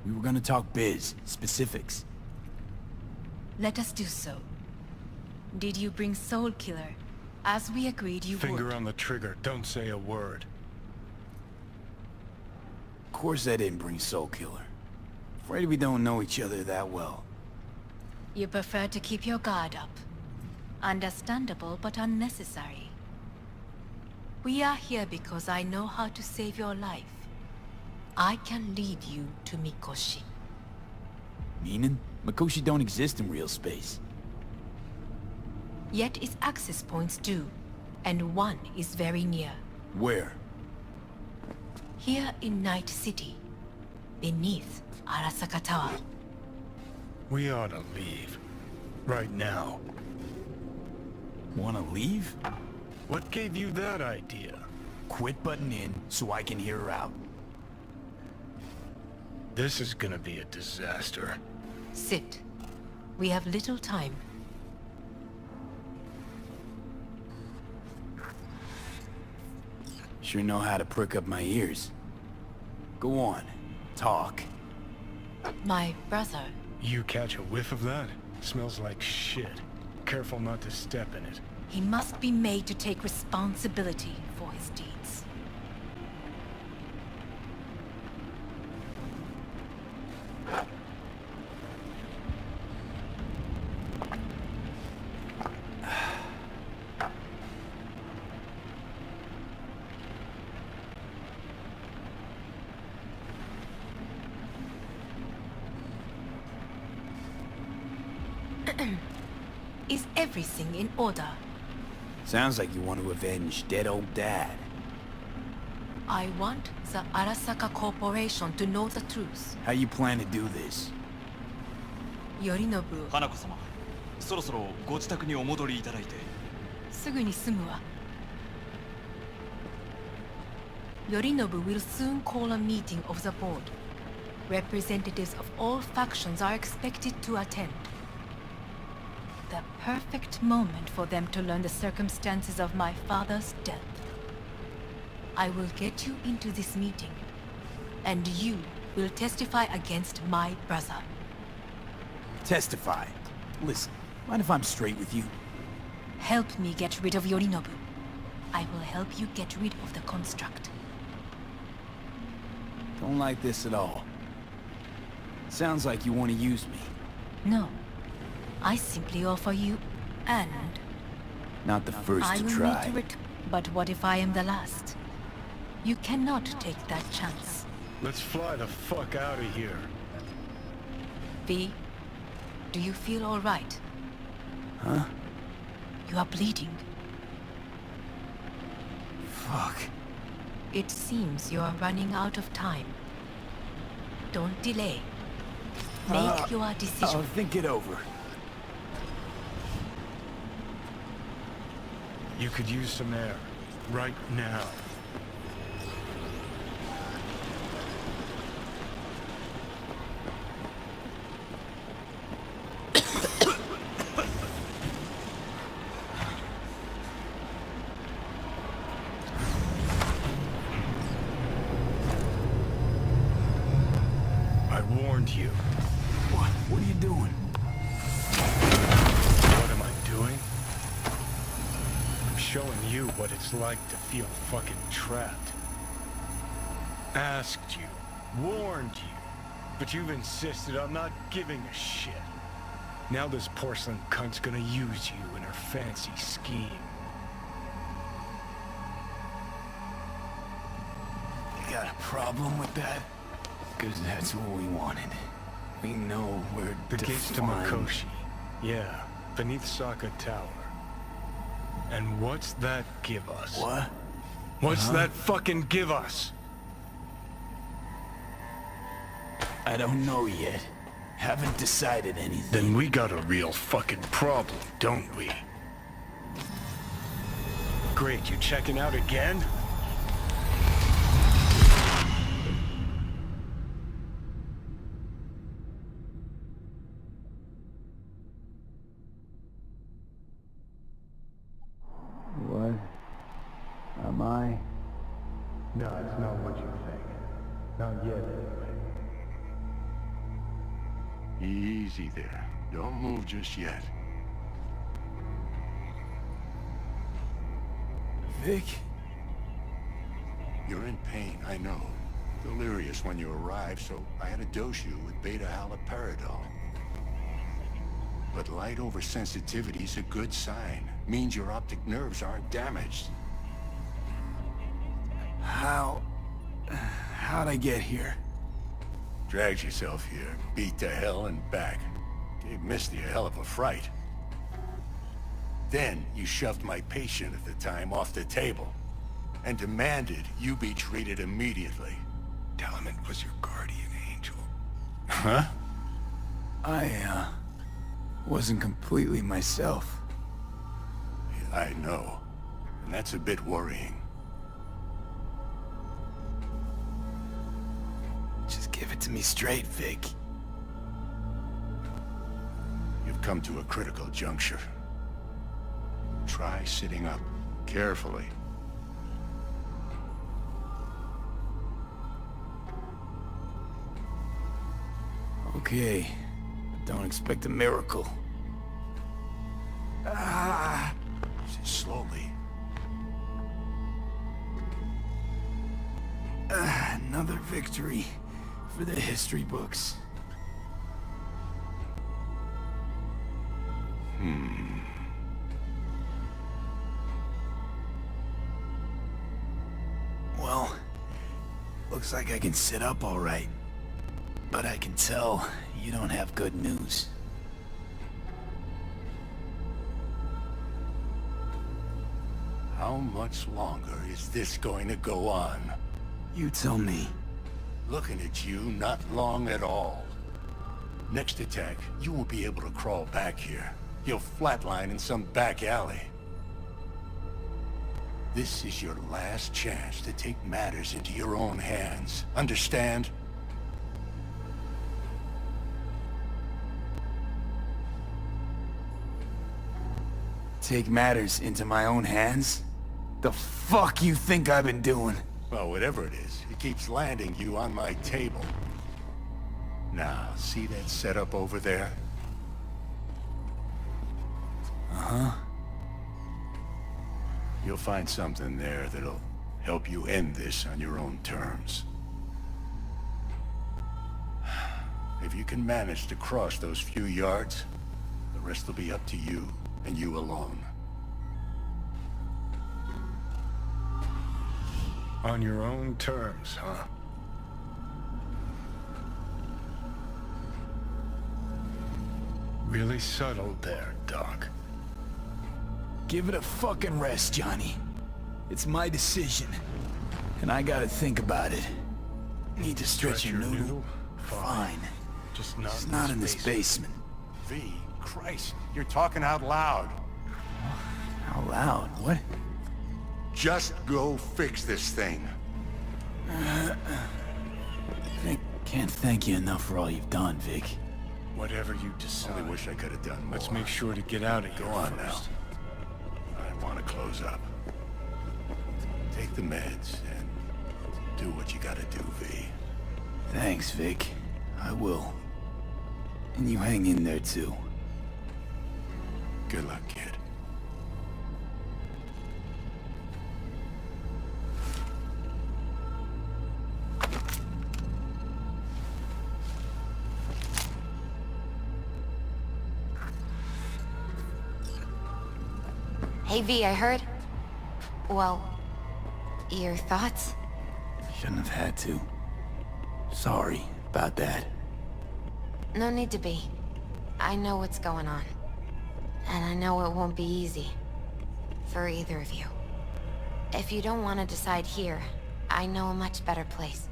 We were gonna talk biz, specifics. Let us do so. Did you bring Soul Killer, as we agreed you would? Finger on the trigger, don't say a word. Of course I didn't bring Soul Killer. Afraid we don't know each other that well. You prefer to keep your guard up. Understandable, but unnecessary. We are here because I know how to save your life. I can lead you to Mikoshi. Meaning? Mikoshi don't exist in real space. Yet its access points do, and one is very near. Where? Here in Night City, beneath Arasaka Tower. We ought to leave. Right now. Wanna leave? What gave you that idea? Quit butting in so I can hear her out. This is gonna be a disaster. Sit. We have little time. Sure know how to prick up my ears. Go on, talk. My brother. You catch a whiff of that? Smells like shit. Careful not to step in it. He must be made to take responsibility for his deeds. Is everything in order? Sounds like you want to avenge dead old dad. I want the Arasaka Corporation to know the truth. How you plan to do this? Yorinobu. 花子様、そろそろご自宅にお戻りいただいて。すぐに済むわ。Yorinobu will soon call a meeting of the board. Representatives of all factions are expected to attend. The perfect moment for them to learn the circumstances of my father's death. I will get you into this meeting, and you will testify against my brother. Testify. Listen, mind if I'm straight with you? Help me get rid of Yorinobu. I will help you get rid of the construct. Don't like this at all. Sounds like you want to use me. No. I simply offer you, and... Not the first I to will try. need to but what if I am the last? You cannot take that chance. Let's fly the fuck out of here. V, do you feel all right? Huh? You are bleeding. Fuck. It seems you are running out of time. Don't delay. Make your decision. I'll think it over. You could use some air. Right now. I warned you. What? What are you doing? What am I doing? I'm showing you what it's like to feel fucking trapped. Asked you, warned you, but you've insisted on not giving a shit. Now this porcelain cunt's gonna use you in her fancy scheme. You got a problem with that? Because that's what we wanted. We know we're The gates to Mikoshi. Yeah, beneath Saka Tower. And what's that give us? What? What's that fucking give us? I don't know yet. Haven't decided anything. Then we got a real fucking problem, don't we? Great, you checking out again? What? Am I? No, it's not what you think. Not yet, anyway. 'Cause that's what we wanted. We know we're defined. We got a problem, don't we? Great, you checking out again? 'Cause that's what we wanted. We know we're defined. No, it's not what you think. Not yet, anyway. Easy there. Don't move just yet. Vic? You're in pain, I know. Delirious when you arrived, so I had to dose you with beta-haloperidol. But light oversensitivity's a good sign. Means your optic nerves aren't damaged. How'd I get here? Dragged yourself here, beat to hell and back. Gave Misty a hell of a fright. Then you shoved my patient at the time off the table and demanded you be treated immediately. Tell him it was your guardian angel. Huh? I, wasn't completely myself. I know. And that's a bit worrying. Just give it to me straight, Vic. You've come to a critical juncture. Try sitting up, carefully. Okay, but don't expect a miracle. Slowly. Another victory for the history books. Well, looks like I can sit up all right. But I can tell you don't have good news. How much longer is this going to go on? You tell me. Looking at you, not long at all. Next attack, you won't be able to crawl back here. You'll flatline in some back alley. This is your last chance to take matters into your own hands. Understand? Take matters into my own hands? The fuck you think I've been doing? Well, whatever it is, it keeps landing you on my table. Now, see that setup over there? Uh-huh. You'll find something there that'll help you end this on your own terms. If you can manage to cross those few yards, the rest will be up to you, and you alone. On your own terms, huh? Really subtle there, Doc. Give it a fucking rest, Johnny. It's my decision. And I gotta think about it. Need to stretch your noodle? Fine. Just not in this basement. V, Christ, you're talking out loud. Out loud? What? Just go fix this thing. Can't thank you enough for all you've done, Vic. Whatever you decide. I wish I could have done more. Let's make sure to get out of here Go on first. now. I want to close up. Take the meds and do what you gotta do, V. Thanks, Vic. I will. And you hang in there, too. Good luck, kid. Hey V, I heard... Well, your thoughts? Shouldn't have had to. Sorry about that. No need to be. I know what's going on. And I know it won't be easy. For either of you. If you don't want to decide here, I know a much better place.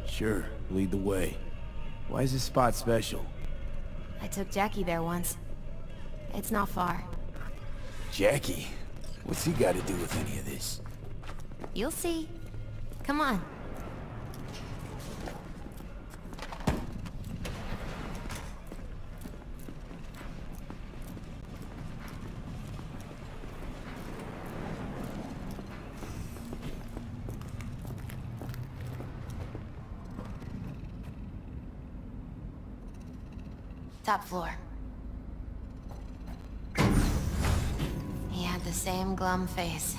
Sure, lead the way. Why is this spot special? I took Jackie there once. It's not far. Jackie? What's he got to do with any of this? You'll see. Come on. Top floor. He had the same glum face.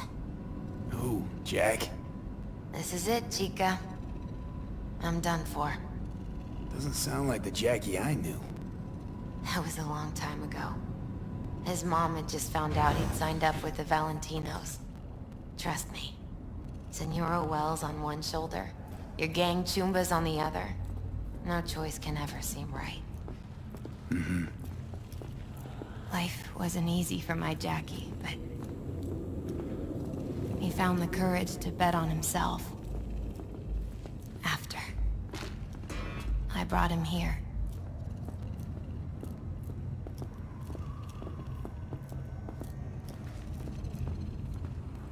Who, Jack? This is it, Chica. I'm done for. Doesn't sound like the Jackie I knew. That was a long time ago. His mom had just found out he'd signed up with the Valentinos. Trust me. Senora Wells on one shoulder, your gang Chumbas on the other. No choice can ever seem right. Life wasn't easy for my Jackie, but... he found the courage to bet on himself. After. I brought him here.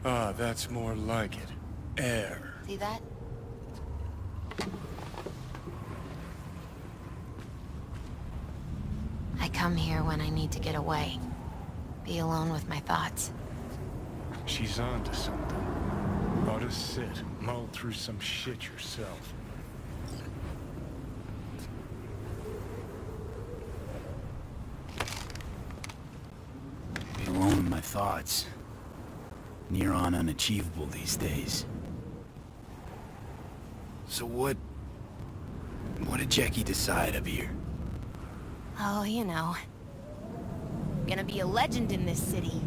Ah, that's more like it. Air. See that? I come here when I need to get away. Be alone with my thoughts. She's on to something. Ought to sit, mull through some shit yourself. Be alone with my thoughts. Near on unachievable these days. So what did Jackie decide up here? Oh, you know. Gonna be a legend in this city.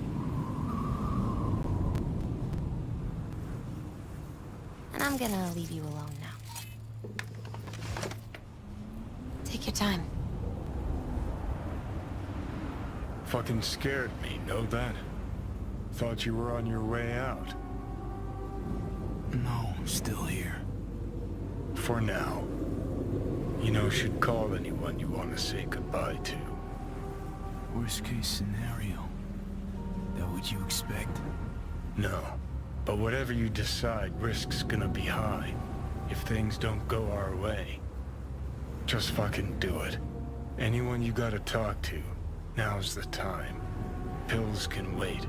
And I'm gonna leave you alone now. Take your time. Fucking scared me, know that? Thought you were on your way out. No, still here. For now. You know, should call anyone you want to say goodbye to. Worst case scenario. That what you expect? No. But whatever you decide, risk's gonna be high. If things don't go our way. Just fucking do it. Anyone you gotta talk to, now's the time. Pills can wait.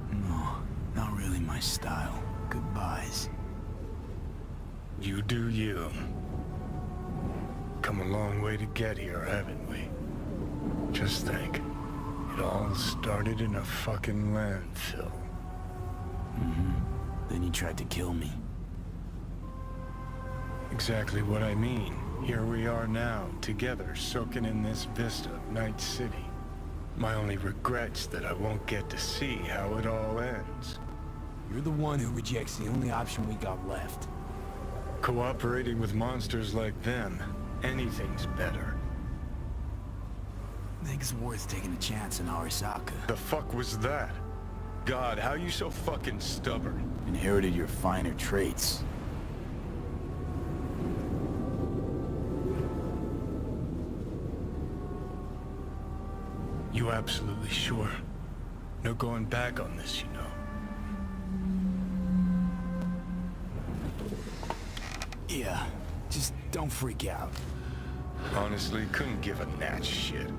No, not really my style. Goodbyes. You do you. Come a long way to get here, haven't we? Just think. It all started in a fucking landfill. Then you tried to kill me. Exactly what I mean. Here we are now, together, soaking in this vista of Night City. My only regret's that I won't get to see how it all ends. You're the one who rejects the only option we got left. Cooperating with monsters like them, anything's better. I think it's worth taking a chance on Arasaka. The fuck was that? God, how you so fucking stubborn? Inherited your finer traits. You absolutely sure? No going back on this, you know. Yeah, just don't freak out. Honestly, couldn't give a gnat's shit.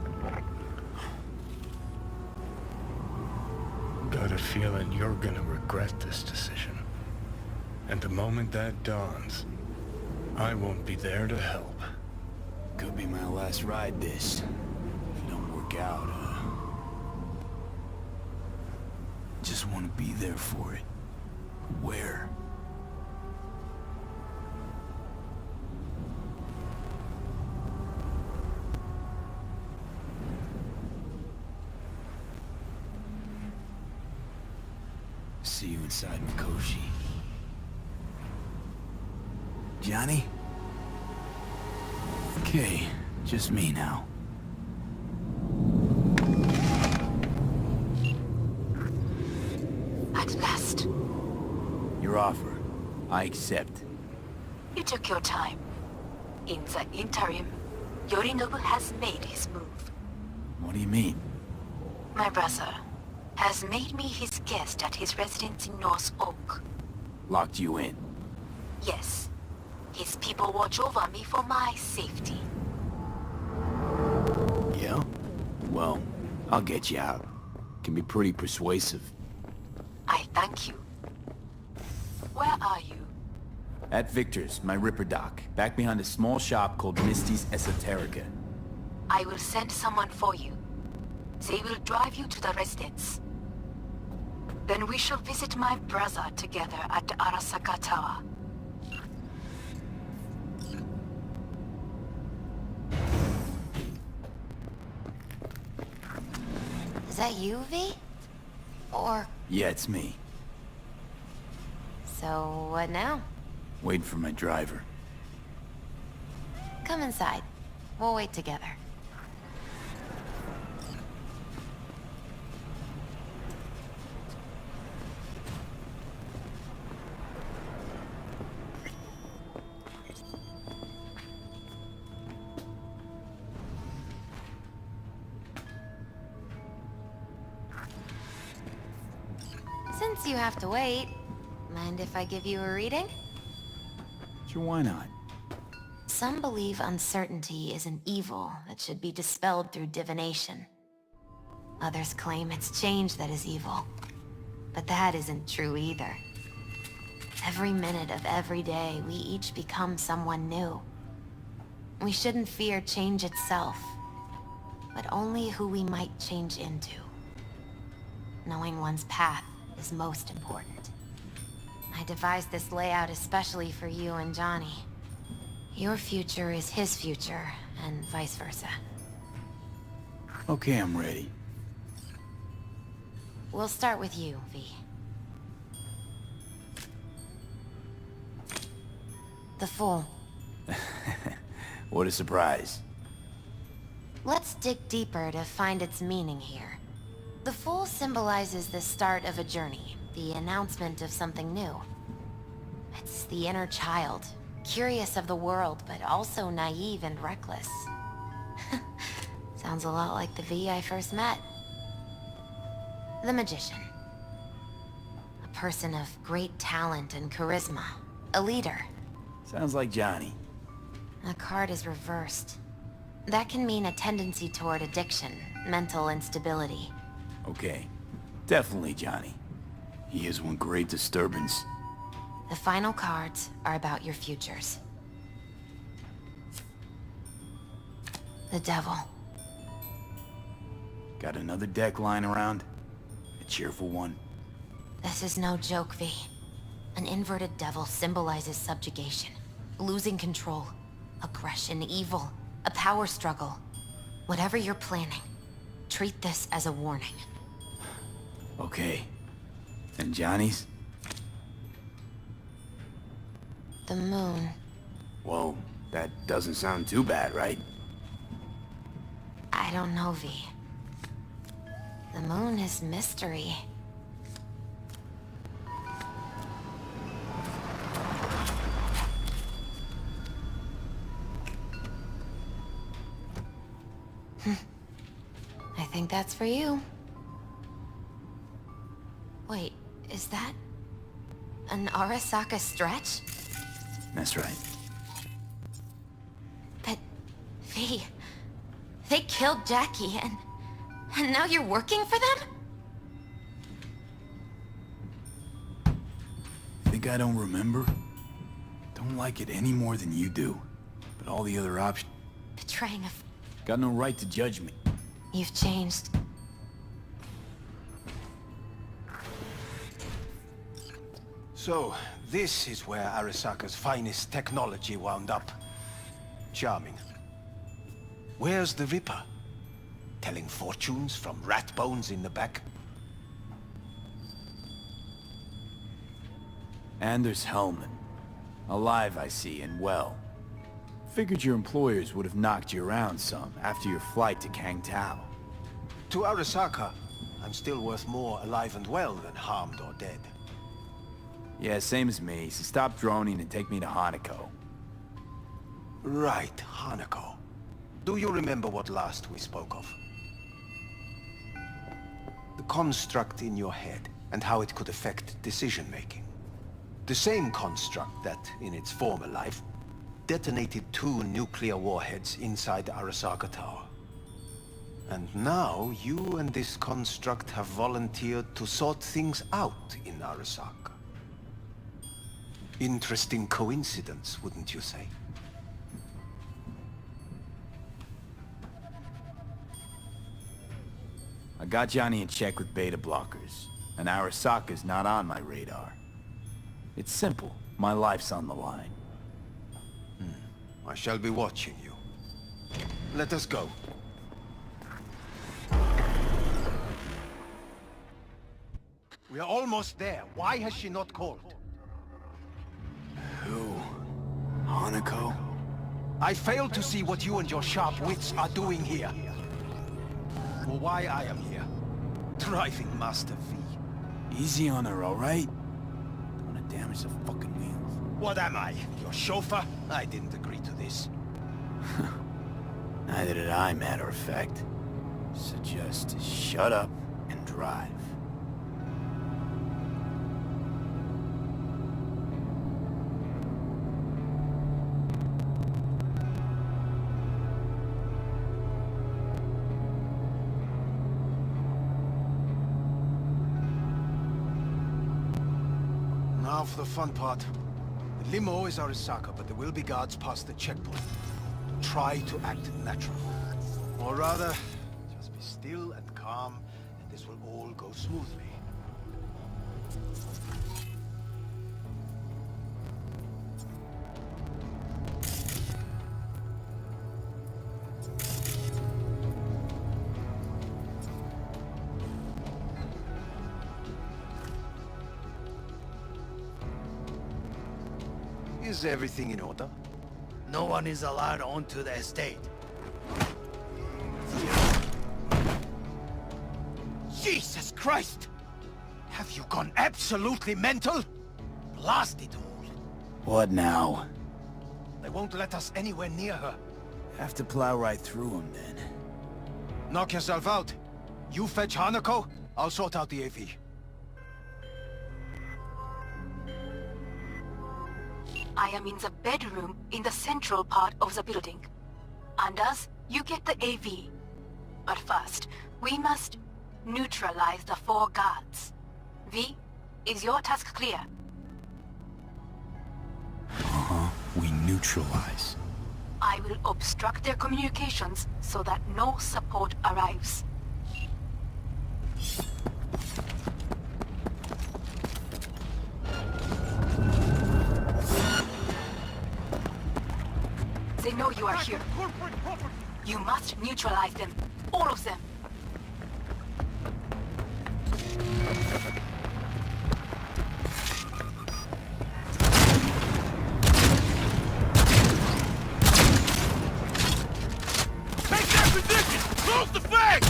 Got a feeling you're gonna regret this decision. And the moment that dawns, I won't be there to help. Could be my last ride this. If it don't work out, just want to be there for it. Where? See you inside Mikoshi. Johnny? Okay, just me now. At last. Your offer. I accept. You took your time. In the interim, Yorinobu has made his move. What do you mean? My brother has made me his guest at his residence in North Oak. Locked you in. Yes. His people watch over me for my safety. Yeah? Well, I'll get you out. Can be pretty persuasive. I thank you. Where are you? At Victor's, my Ripper dock, back behind a small shop called Misty's Esoterica. I will send someone for you. They will drive you to the residence. Then we shall visit my brother together at Arasaka Tower. Is that you, V? Or... Yeah, it's me. So, what now? Waiting for my driver. Come inside. We'll wait together. Since you have to wait, mind if I give you a reading? Sure, why not? Some believe uncertainty is an evil that should be dispelled through divination. Others claim it's change that is evil. But that isn't true either. Every minute of every day, we each become someone new. We shouldn't fear change itself, but only who we might change into. Knowing one's path is most important. I devised this layout especially for you and Johnny. Your future is his future, and vice versa. Okay, I'm ready. We'll start with you, V. The Fool. What a surprise. Let's dig deeper to find its meaning here. The Fool symbolizes the start of a journey, the announcement of something new. It's the inner child, curious of the world, but also naive and reckless. Sounds a lot like the V I first met. The Magician. A person of great talent and charisma. A leader. Sounds like Johnny. The card is reversed. That can mean a tendency toward addiction, mental instability. Okay, definitely Johnny. He is one great disturbance. The final cards are about your futures. The Devil. Got another deck lying around? A cheerful one? This is no joke, V. An inverted devil symbolizes subjugation, losing control, aggression, evil, a power struggle. Whatever you're planning, treat this as a warning. Okay. And Johnny's? The Moon. Whoa, that doesn't sound too bad, right? I don't know, V. The Moon is mystery. I think that's for you. Wait, is that an Arasaka stretch? That's right. But, V, they killed Jackie and now you're working for them? Think I don't remember? Don't like it any more than you do. But all the other options... Betraying a... Got no right to judge me. You've changed. So, this is where Arasaka's finest technology wound up. Charming. Where's the Ripper? Telling fortunes from rat bones in the back? Anders Hellman. Alive, I see, and well. Figured your employers would have knocked you around some after your flight to Kangtao. To Arasaka, I'm still worth more alive and well than harmed or dead. Yeah, same as me, so stop droning and take me to Hanako. Right, Hanako. Do you remember what last we spoke of? The construct in your head, and how it could affect decision-making. The same construct that, in its former life, detonated 2 nuclear warheads inside the Arasaka Tower. And now, you and this construct have volunteered to sort things out in Arasaka. Interesting coincidence, wouldn't you say? got Johnny in check with beta blockers, and Arasaka's not on my radar. It's simple. My life's on the line. I shall be watching you. Let us go. We are almost there. Why has she not called? Who? Hanako? I fail to see what you and your sharp wits are doing here. Or why I am here. Driving Master V. Easy on her, alright? Don't wanna damage the fucking wheels. What am I? Your chauffeur? I didn't agree to this. Neither did I, matter of fact. So just shut up and drive. Now for the fun part. The limo is Arasaka, but there will be guards past the checkpoint. Try to act natural. Or rather, just be still and calm, and this will all go smoothly. Is everything in order? No one is allowed onto the estate. Jesus Christ! Have you gone absolutely mental? Blast it all. What now? They won't let us anywhere near her. Have to plow right through them then. Knock yourself out. You fetch Hanako, I'll sort out the AV. I am in the bedroom in the central part of the building. Anders, you get the AV. But first, we must neutralize the 4 guards. V, is your task clear? We neutralize. I will obstruct their communications so that no support arrives. They know you are here. You must neutralize them. All of them. Take that position! Close the flag!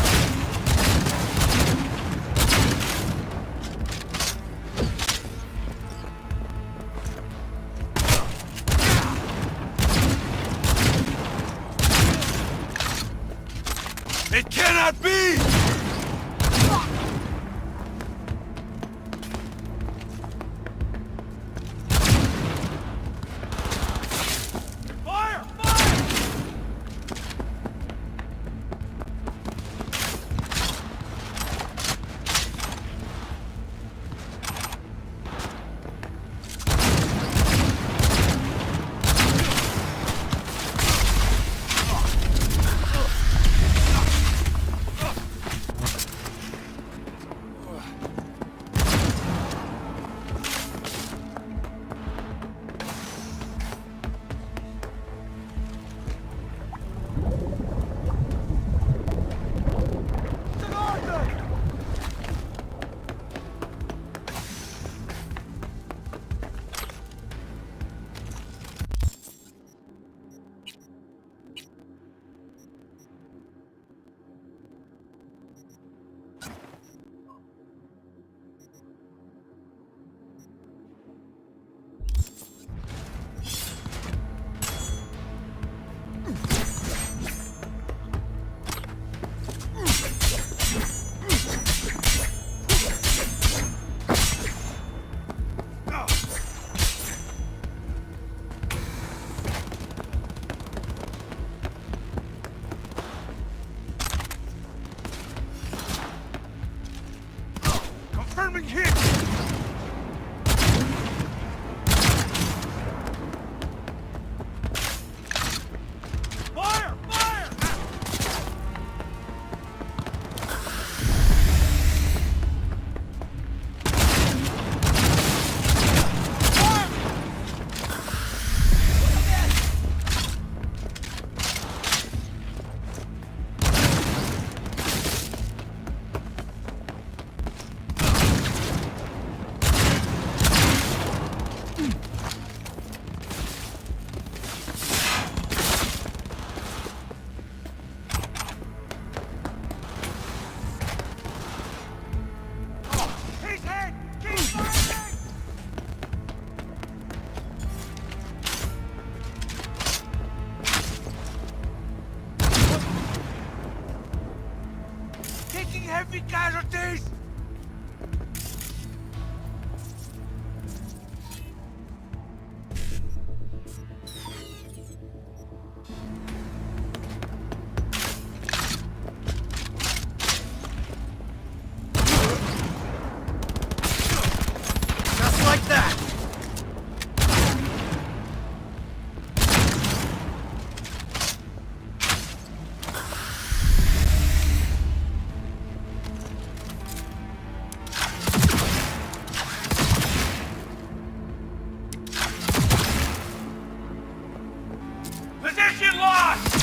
It cannot be! Fire! Fire! heavy casualties! Just like that! Position lost!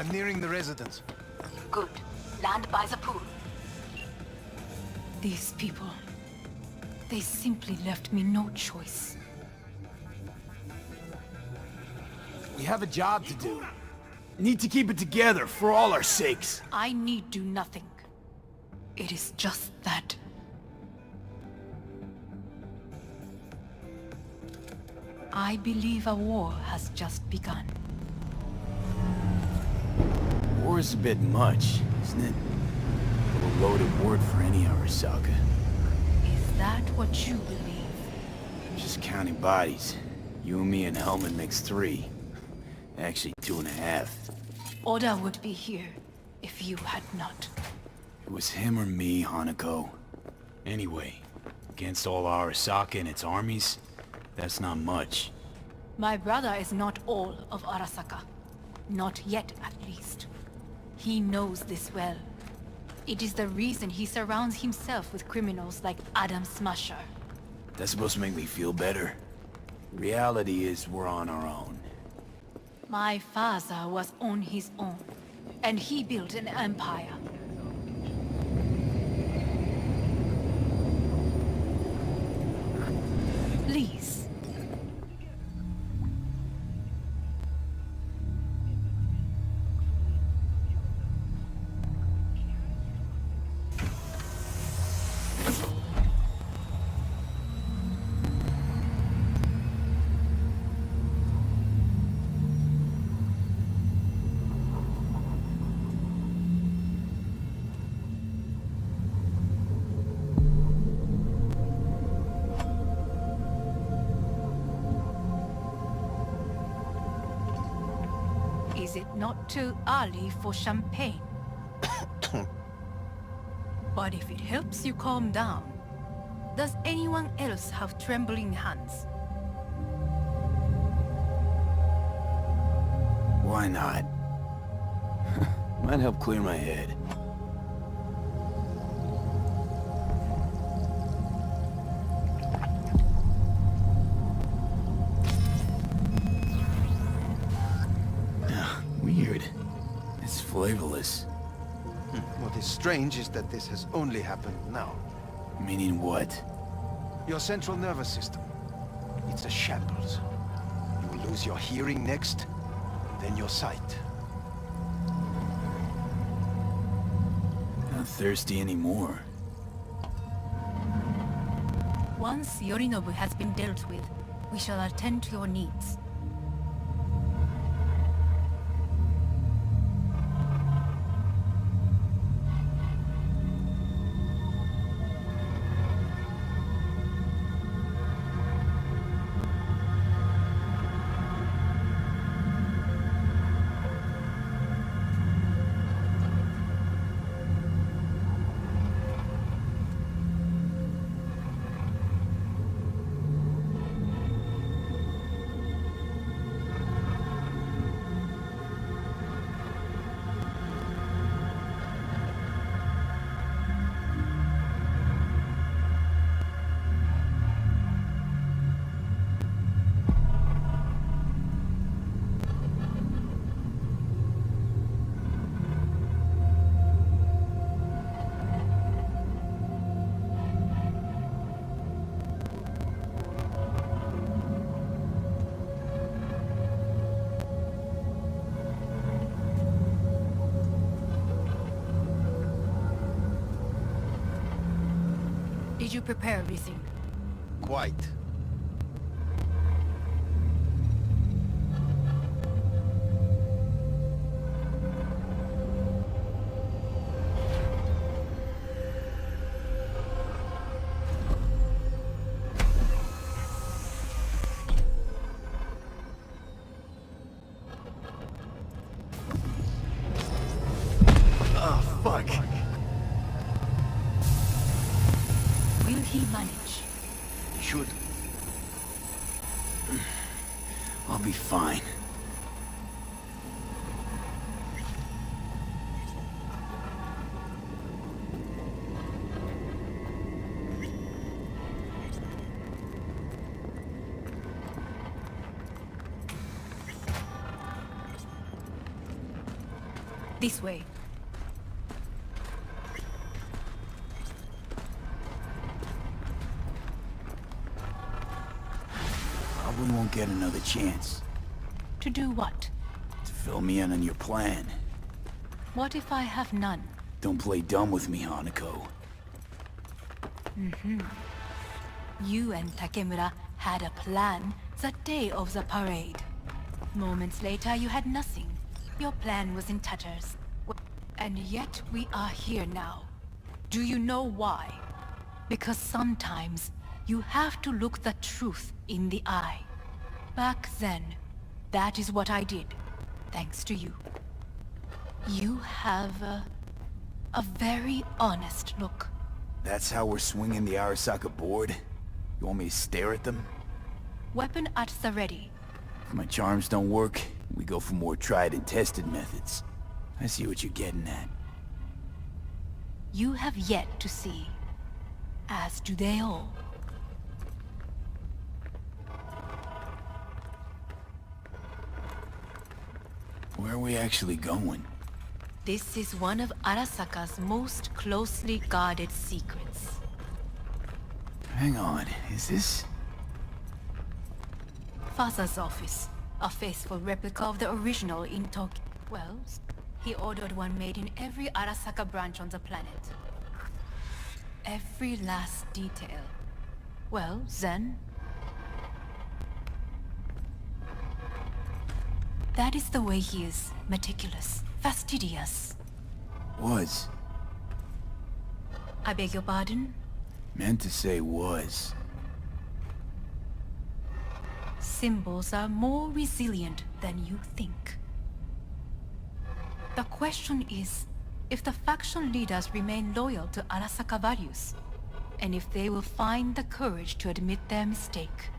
I'm nearing the residence. Good. Land by the pool. These people... they simply left me no choice. We have a job to do. Need to keep it together for all our sakes. I need do nothing. It is just that. I believe a war has just begun. War's a bit much, isn't it? A little loaded word for any Arasaka. Is that what you believe? Just counting bodies. You and me and Hellman makes 3. Actually, 2.5. Oda would be here if you had not. It was him or me, Hanako. Anyway, against all Arasaka and its armies, that's not much. My brother is not all of Arasaka. Not yet, at least. He knows this well. It is the reason he surrounds himself with criminals like Adam Smasher. That's supposed to make me feel better. Reality is we're on our own. My father was on his own, and he built an empire. Please. Is it not too early for champagne? But if it helps you calm down, does anyone else have trembling hands? Why not? Might help clear my head. Weird. It's flavorless. What is strange is that this has only happened now. Meaning what? Your central nervous system. It's a shambles. You will lose your hearing next, then your sight. Not thirsty anymore. Once Yorinobu has been dealt with, we shall attend to your needs. Did you prepare everything? Quite. Oh, fuck. Will he manage? Should. I'll be fine. This way. Probably won't get another chance To do what? to fill me in on your plan. What if I have none? Don't play dumb with me, Hanako. You and Takemura had a plan the day of the parade. Moments later, you had nothing. Your plan was in tatters. And yet we are here now. Do you know why? Because sometimes you have to look the truth in the eye. Back then, that is what I did, thanks to you. You have a very honest look. That's how we're swinging the Arasaka board? You want me to stare at them? Weapon at the ready. If my charms don't work, we go for more tried and tested methods. I see what you're getting at. You have yet to see, as do they all. Where are we actually going? This is one of Arasaka's most closely guarded secrets. Hang on, is this... Father's office. A faithful replica of the original in Tokyo. Well, he ordered one made in every Arasaka branch on the planet. Every last detail. Well, then... that is the way he is. Meticulous. Fastidious. Was. I beg your pardon? Meant to say was. Symbols are more resilient than you think. The question is, if the faction leaders remain loyal to Arasaka values, and if they will find the courage to admit their mistake.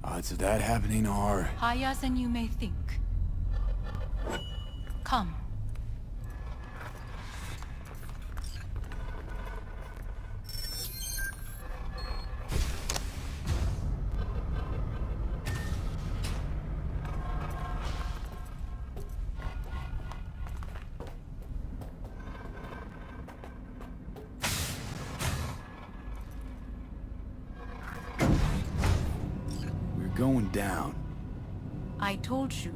Odds of that happening are... Higher than you may think. Come. Going down. I told you.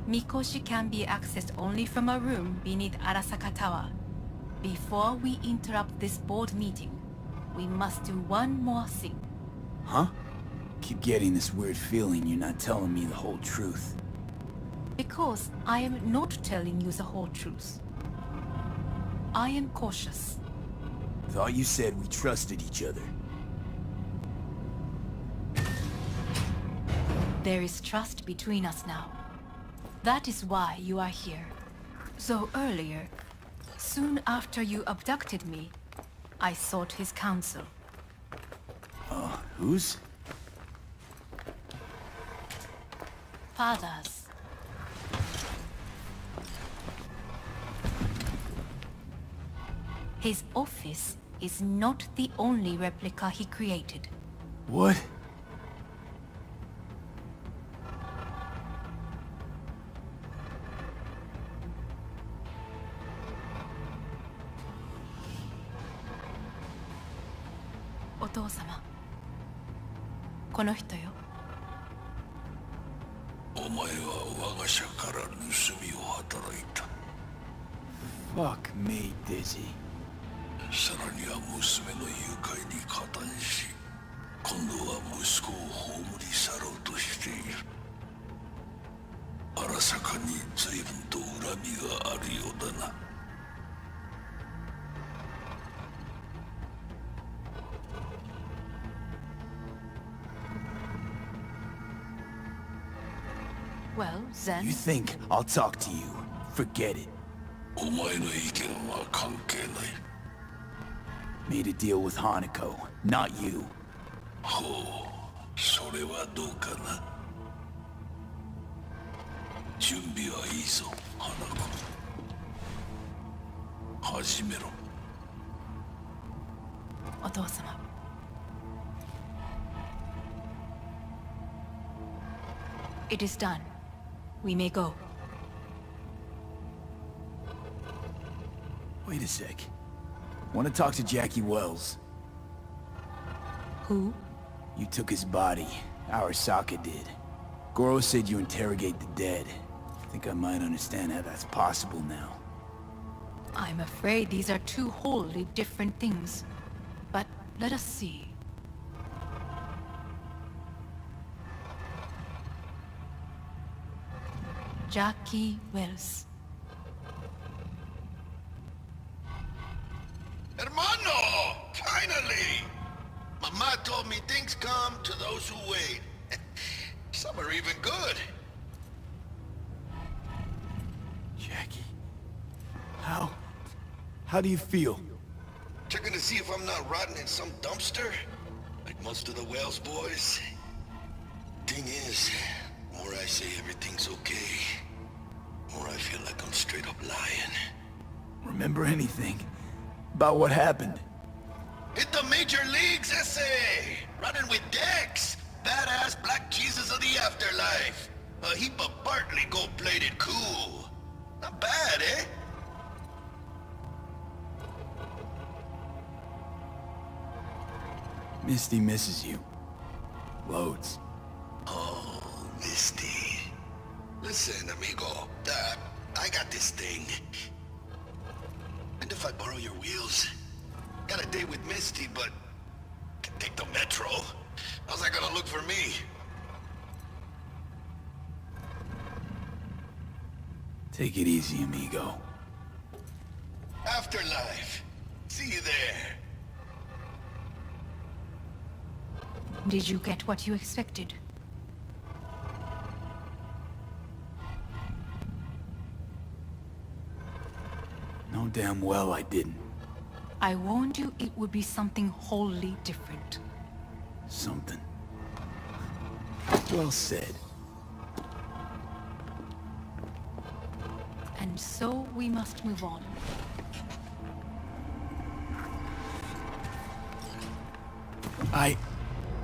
Mikoshi can be accessed only from a room beneath Arasaka Tower. Before we interrupt this board meeting, we must do one more thing. Huh? Keep getting this weird feeling you're not telling me the whole truth. Because I am not telling you the whole truth. I am cautious. Thought you said we trusted each other. There is trust between us now. That is why you are here. So earlier, soon after you abducted me, I sought his counsel. Whose? Father's. His office is not the only replica he created. What?お父様、この人よ。お前は我が社から盗みを働いた。 Fuck me, Dizzy. さらには娘の誘拐に加担し、今度は息子を葬り去ろうとしている。荒坂に随分と恨みがあるようだな。Well, then... You think I'll talk to you? Forget it. お前の意見は関係ない。 Made a deal with Hanako, not you. ほう、それはどうかな。準備はいいぞ、花子。始めろ。お父様。It is done. We may go. Wait a sec. Want to talk to Jackie Wells. Who? You took his body. Arasaka did. Goro said you interrogate the dead. Think I might understand how that's possible now. I'm afraid these are two wholly different things. But let us see. Jackie Wells. Hermano! Finally! Mama told me things come to those who wait. Some are even good. Jackie. How do you feel? Checking to see if I'm not rotting in some dumpster, like most of the Wells boys. Thing is, the more I say everything's okay, the more I feel like I'm straight up lying. Remember anything? About what happened? Hit the major leagues, essay! Running with Dex! Badass black Jesus of the afterlife! A heap of Bartley gold-plated cool! Not bad, eh? Misty misses you. Loads. Oh, Misty. Listen, amigo. I got this thing. And if I borrow your wheels? Got a date with Misty, but can take the metro. How's that gonna look for me? Take it easy, amigo. Afterlife. See you there. Did you get what you expected? No damn well I didn't. I warned you it would be something wholly different. Something. Well said. And so we must move on.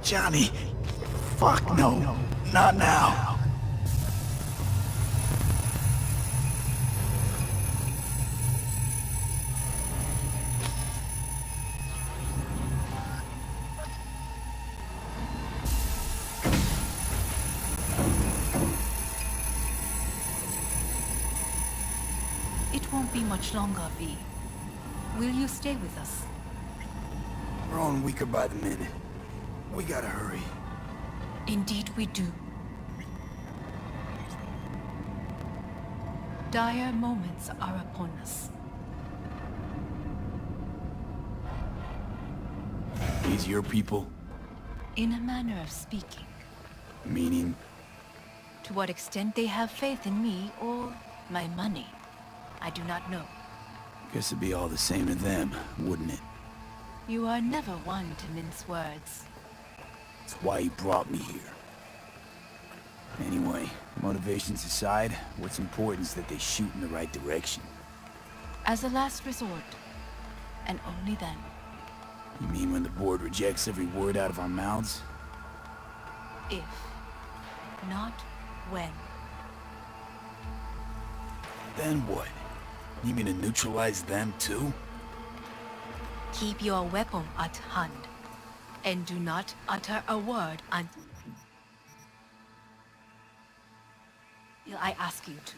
Johnny! Fuck no! Not now! It won't be much longer, V. Will you stay with us? We're on weaker by the minute. We gotta hurry. Indeed we do. Dire moments are upon us. These your people? In a manner of speaking. Meaning? To what extent they have faith in me or my money, I do not know. Guess it'd be all the same to them, wouldn't it? You are never one to mince words. That's why you brought me here. Anyway, motivations aside, what's important is that they shoot in the right direction. As a last resort, and only then. You mean when the board rejects every word out of our mouths? If, not when. Then what? You mean to neutralize them too? Keep your weapon at hand, and do not utter a word until I ask you to.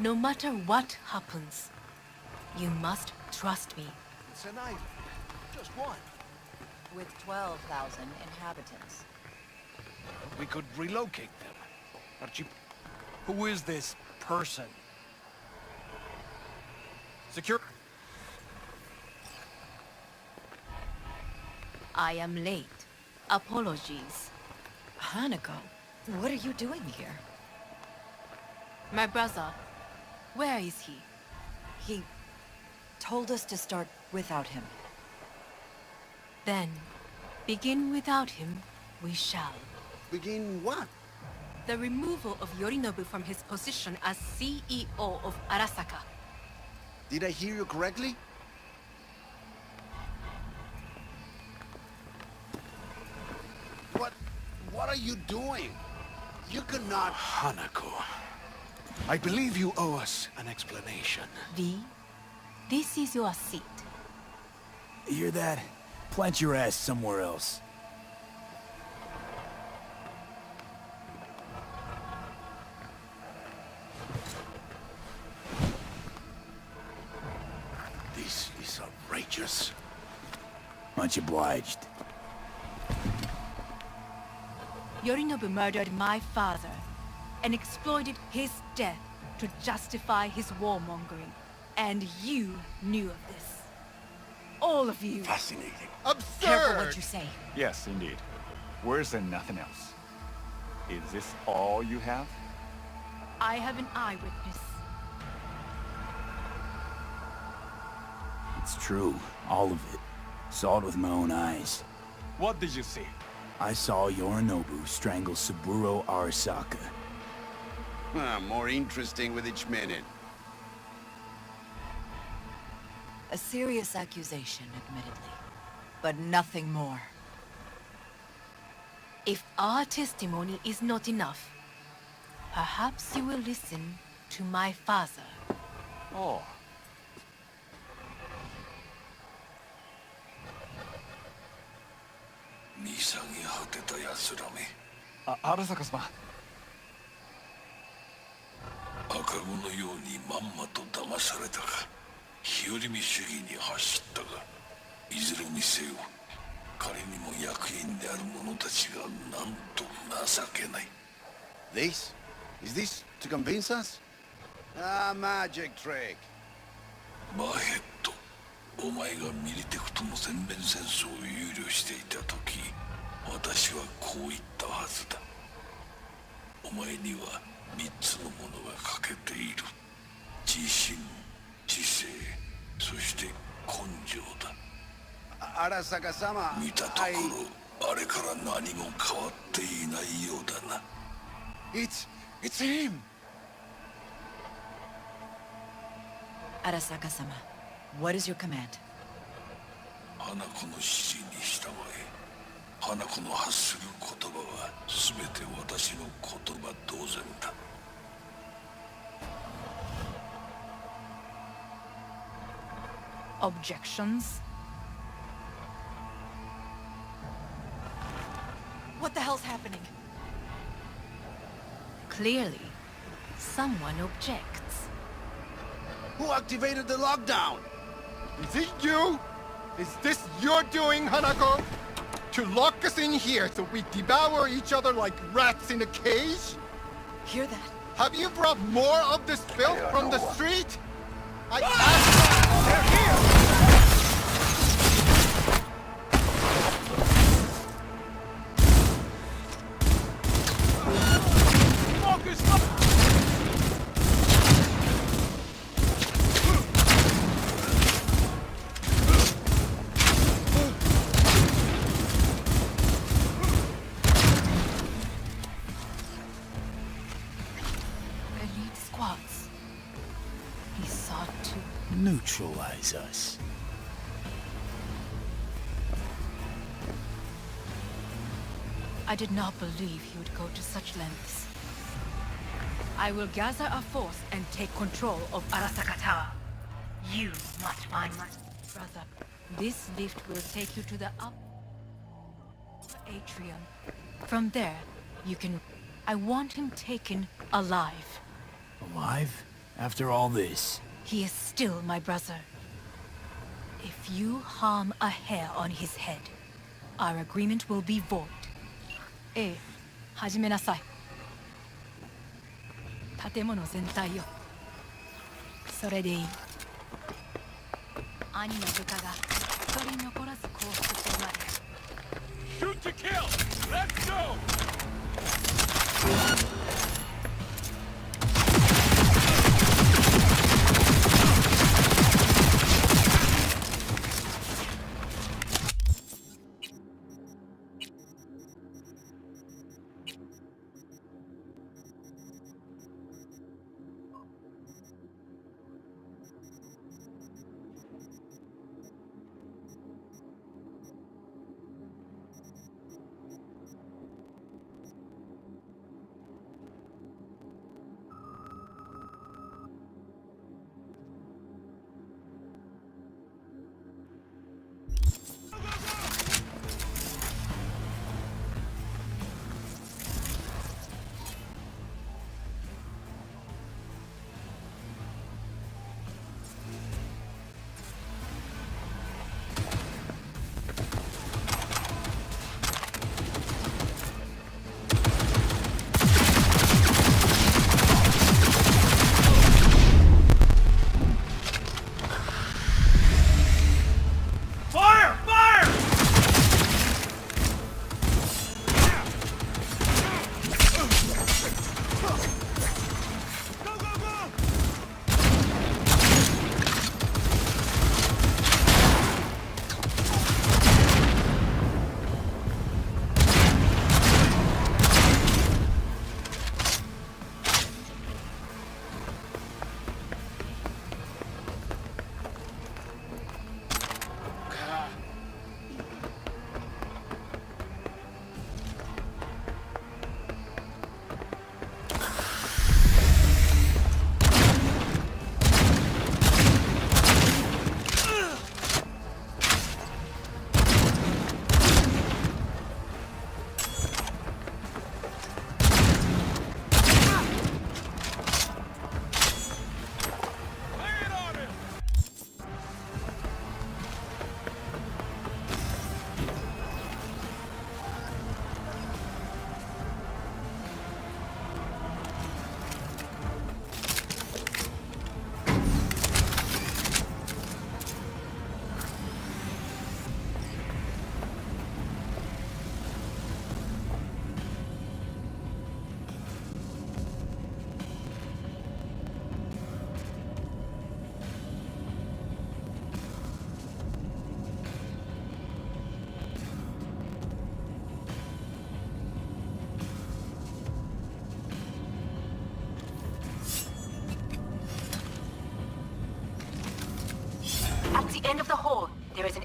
No matter what happens, you must trust me. It's an island. Just one. With 12,000 inhabitants. We could relocate them. Archie, who is this person? Secure. I am late. Apologies. Hanako, what are you doing here? My brother, where is he? He told us to start without him. Then, begin without him, we shall. Begin what? The removal of Yorinobu from his position as CEO of Arasaka. Did I hear you correctly? What are you doing? You cannot... Hanako. I believe you owe us an explanation. V, this is your seat. You hear that? Plant your ass somewhere else. This is outrageous. Much obliged. Yorinobu murdered my father and exploited his death to justify his warmongering. And you knew of this. All of you. Fascinating. Careful what you say. Yes, indeed. Worse than nothing else. Is this all you have? I have an eyewitness. It's true. All of it. Saw it with my own eyes. What did you see? I saw Yorinobu strangle Saburo Arasaka. More interesting with each minute. A serious accusation, admittedly. But nothing more. If our testimony is not enough, perhaps you will listen to my father. Oh. Arasaka様。赤子のようにまんまと騙されたか、日和見主義に走ったか、いずれにせよ、彼にも役員である者たちがなんと情けない。This? Is this to convince us? Ah, magic trick. マヘッド、お前がミリテクとの全面戦争を憂慮していた時、私はこう言ったはずだ。お前には3つのものが欠けている。自信、知性、そして根性だ。荒坂様、見たところ、あれから何も変わっていないようだな。It's him! Arasaka-sama, what is your command? 花子の指示に従え。花子の発する言葉は全て私の言葉同然だ。Objections? What the hell's happening? Clearly, someone objects. Who activated the lockdown? Is it you? Is this your doing, Hanako? To lock us in here so we devour each other like rats in a cage? Hear that? Have you brought more of this filth from the street? I asked. They're here! Neutralize us. I did not believe he would go to such lengths. I will gather a force and take control of Arasaka Tower. You must find my brother. This lift will take you to the upper atrium. From there, you can... I want him taken alive. Alive? After all this? He is still my brother. If you harm a hair on his head, our agreement will be void. ええ、始めなさい。建物全体よ。それでいい。兄の部下が一人残らず降伏するまで。Shoot to kill! Let's go!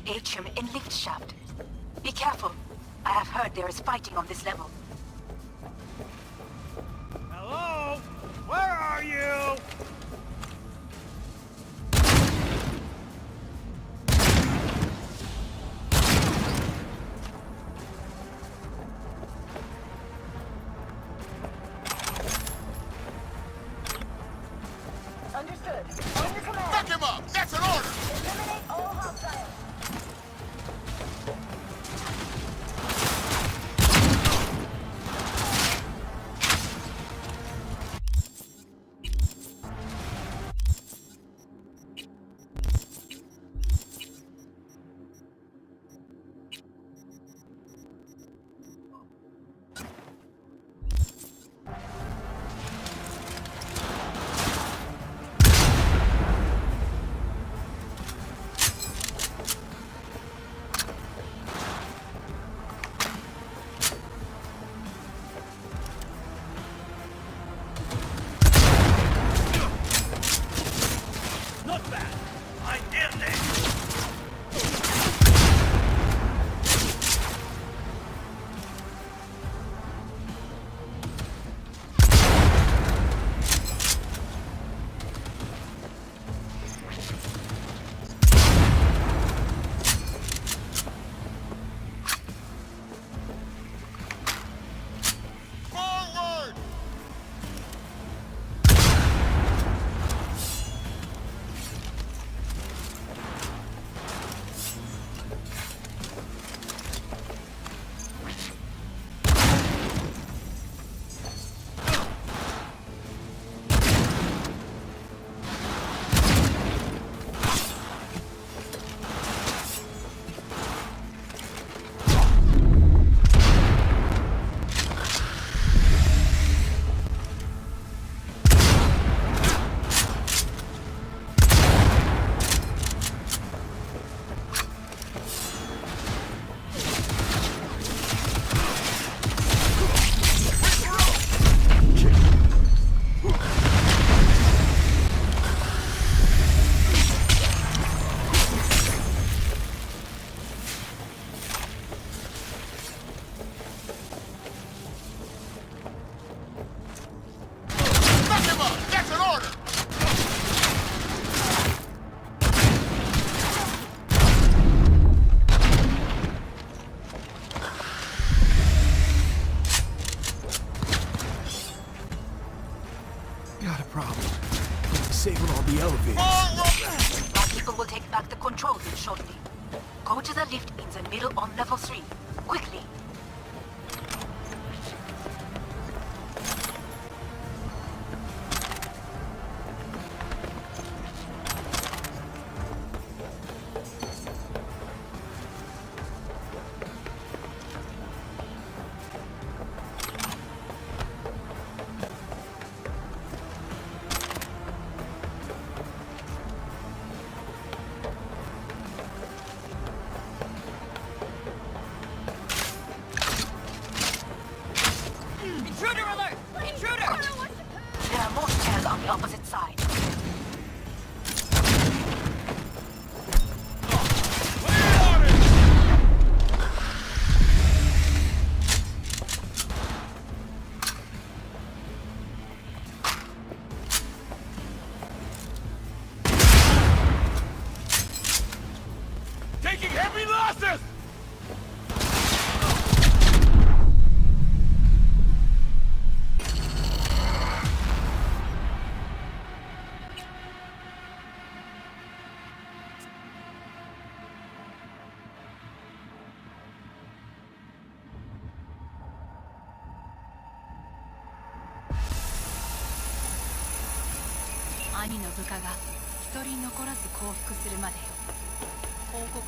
atrium and lift shaft. Be careful. I have heard there is fighting on this level. Hello? Where are you? Understood. On your command. Fuck him up! That's an order! Eliminate all hostiles. Not bad. I did this. Forward! Fuck him up! That's an order! Got a problem. Disable all the elevators. Forward! My people will take back the control room shortly. Go to the lift in the middle on level 3. Quickly. Intruder alert! Intruder! There are more stairs on the opposite side. Taking heavy losses!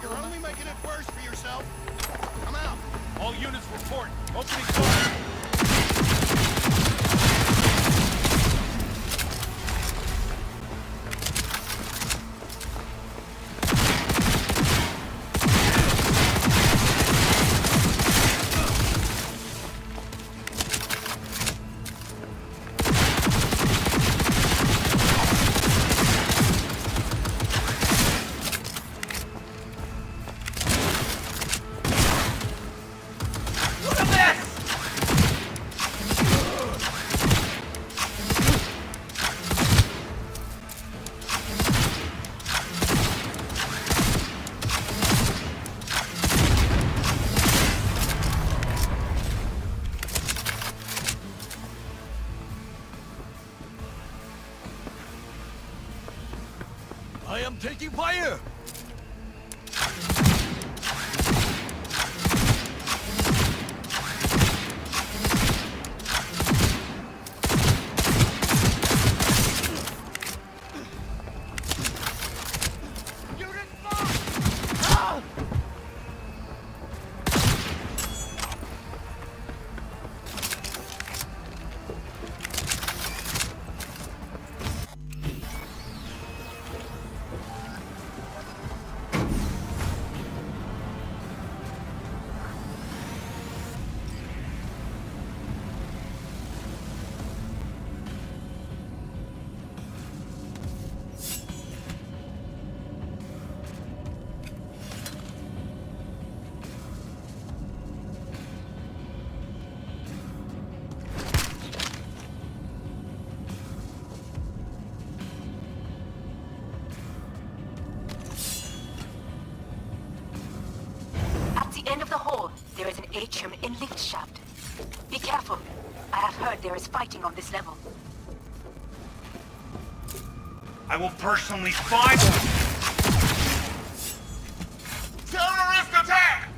You're only making it worse for yourself. Come out! All units report. Opening fire. I am taking fire! End of the hall, there is an atrium in lift shaft. Be careful. I have heard there is fighting on this level. I will personally find... Terrorist attack!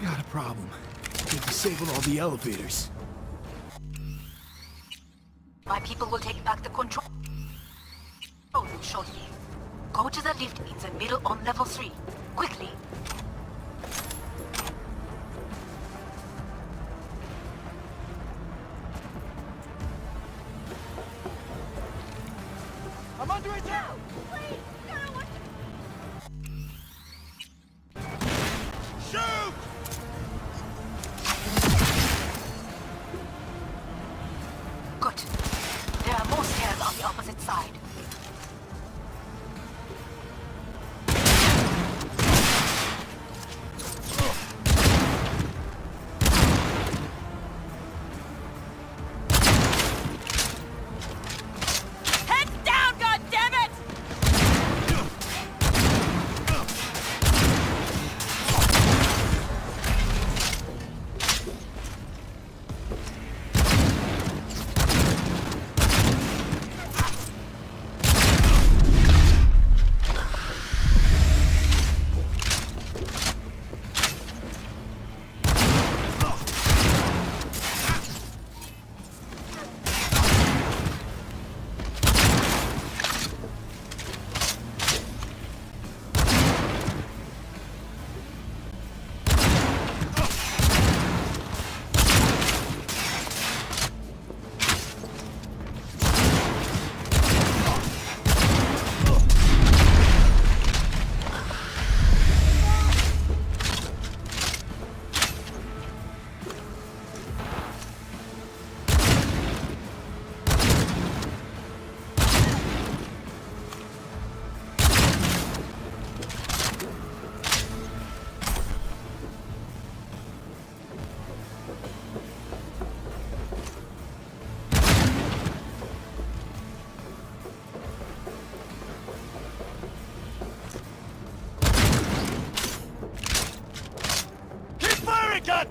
Got a problem. They disabled all the elevators. My people will take back the control room shortly. Go to the lift in the middle on level 3. Quickly. I'm under attack! Please, I don't want to... Shoot! Good. There are more stairs on the opposite side.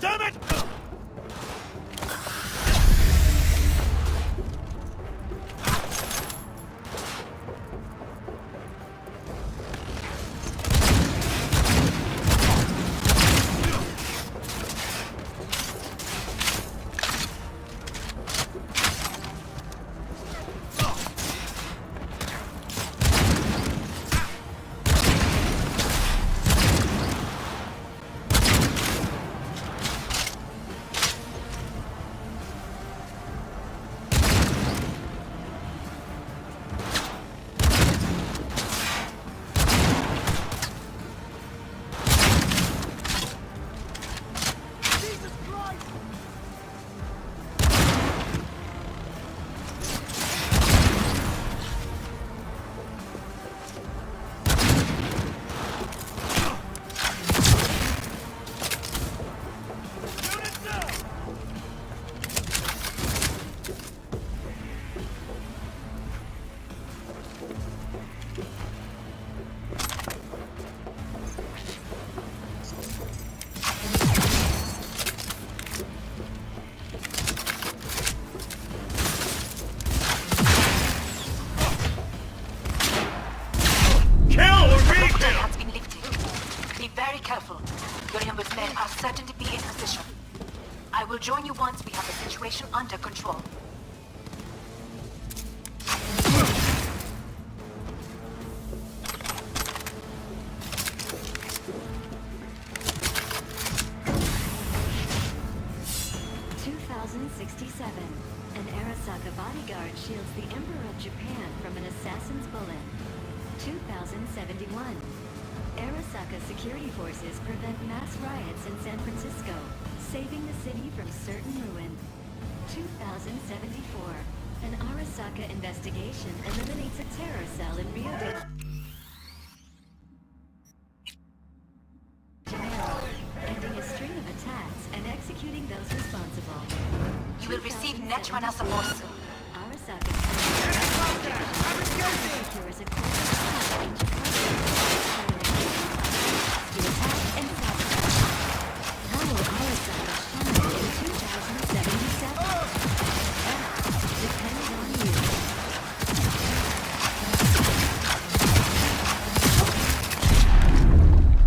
God damn it! certain to be in position. I will join you once we have the situation under control. An Arasaka bodyguard shields the Emperor of Japan from an assassin's bullet. 2071. Arasaka security forces prevent mass riots in San Francisco, saving the city from certain ruin. 2074. An Arasaka investigation eliminates a terror cell in Rio de Janeiro, ending a string of attacks and executing those responsible. You will receive Netrunner support soon. Arasaka secures a course in attack and sabotage. How will Arasaka shine in 2077? That depends on you.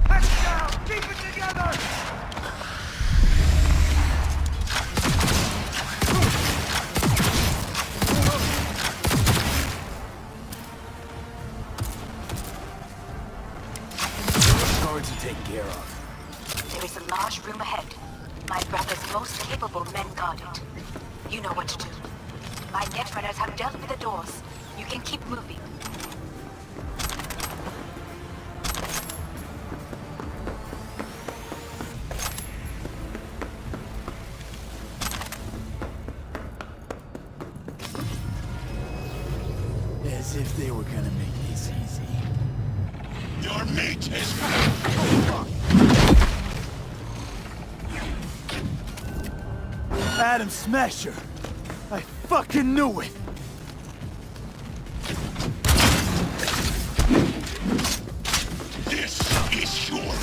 Heads down! Keep it together! Guards are taken care of. There is a large room ahead. My brother's most capable men guard it. You know what to do. My Netrunners have dealt with the doors. You can keep moving. As if they were gonna make this easy. Your meat is... Adam Smasher! I fucking knew it! This is your...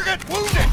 Target wounded!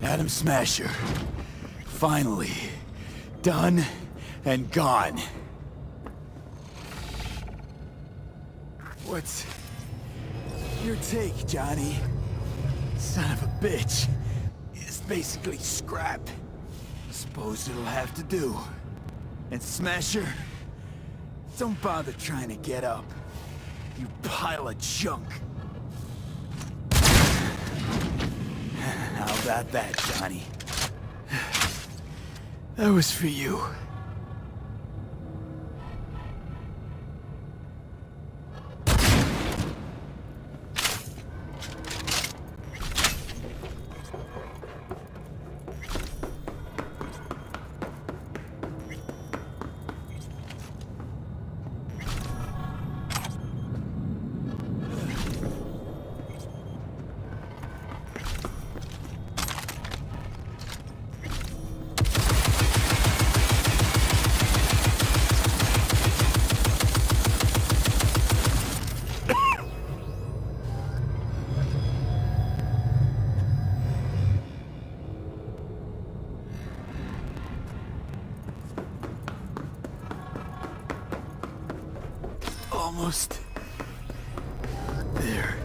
Atom Smasher. Finally. Done and gone. What's your take, Johnny? Son of a bitch. It's basically scrap. Suppose it'll have to do. And Smasher, don't bother trying to get up. You pile of junk. How about that, Johnny? That was for you. Almost there.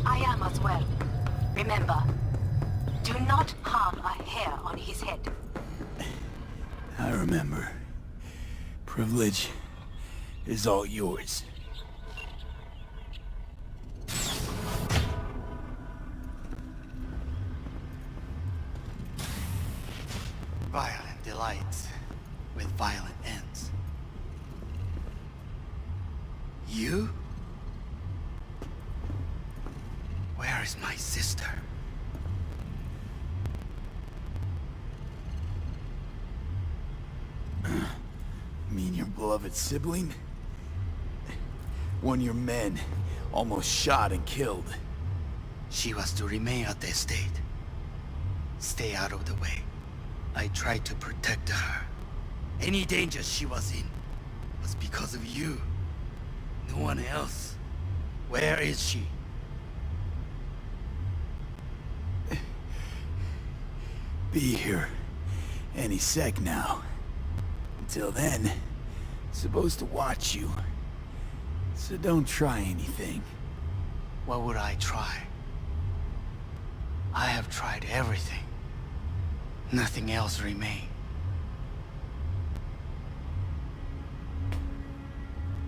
I am as well. Remember, do not harm a hair on his head. I remember. Privilege is all yours. Violent delights with violent ends. You? Where is my sister? Mean your beloved sibling? One of your men almost shot and killed. She was to remain at the estate. Stay out of the way. I tried to protect her. Any danger she was in was because of you. No one else. Where is she? Be here any sec now. Until then, supposed to watch you. So don't try anything. What would I try? I have tried everything. Nothing else remains.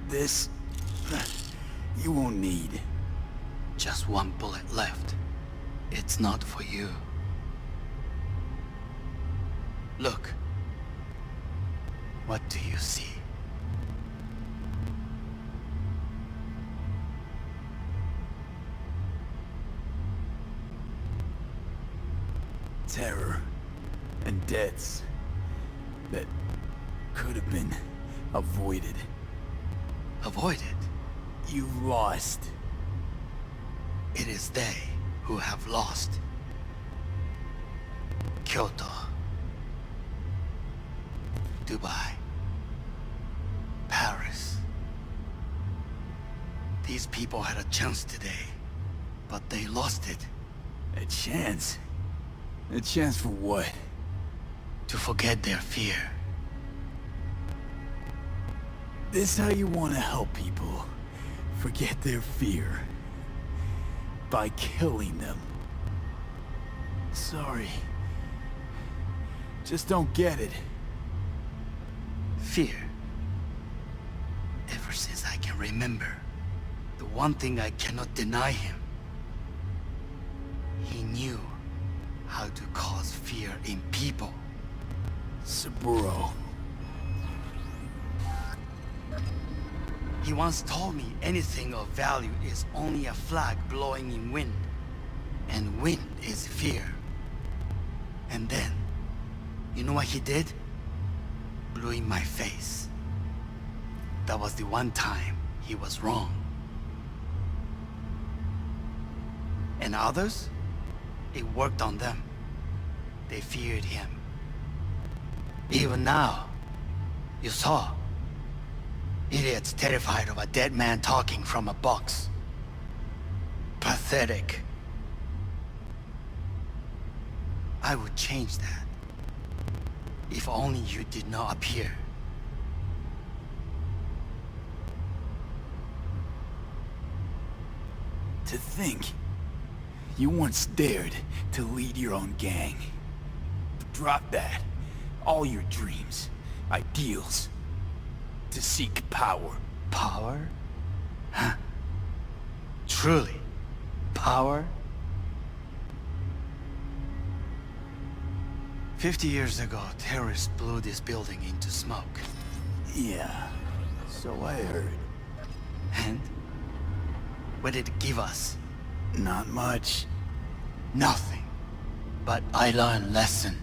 This... you won't need. Just one bullet left. It's not for you. Look. What do you see? terror and deaths that could have been avoided. Avoided? You've lost. It is they who have lost. Kyoto. Dubai. Paris. These people had a chance today, but they lost it. A chance? A chance for what? To forget their fear. This how you want to help people forget their fear? By killing them. Sorry. Just don't get it. Fear. Ever since I can remember, the one thing I cannot deny him. He knew how to cause fear in people. Saburo. He once told me anything of value is only a flag blowing in wind. And wind is fear. And then, you know what he did? Blew in my face. That was the one time he was wrong. And others? It worked on them. They feared him. Even now, you saw. Idiots terrified of a dead man talking from a box. Pathetic. I would change that. If only you did not appear. To think, you once dared to lead your own gang. Drop that. All your dreams, ideals. To seek power. Power? Huh? Truly? Power? 50 years ago, terrorists blew this building into smoke. Yeah, so I heard. And? What did it give us? Not much. Nothing. But I learned lesson.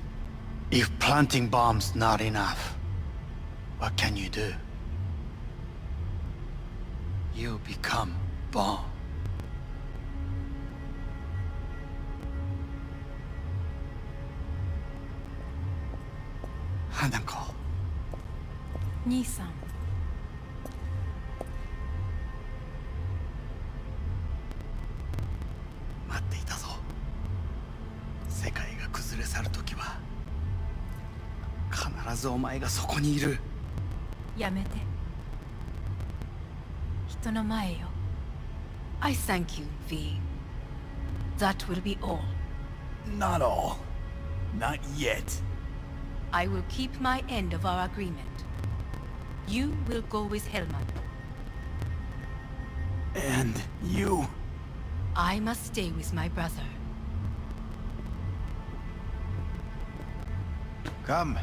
If planting bombs not enough, what can you do? You become bomb. Hanako. 兄さん。待っていたぞ。世界が崩れ去るときは必ずお前がそこにいる。やめて。人の前よ。I thank you, V. That will be all. Not all. Not yet. I will keep my end of our agreement. You will go with Hellman. And you? I must stay with my brother. Come.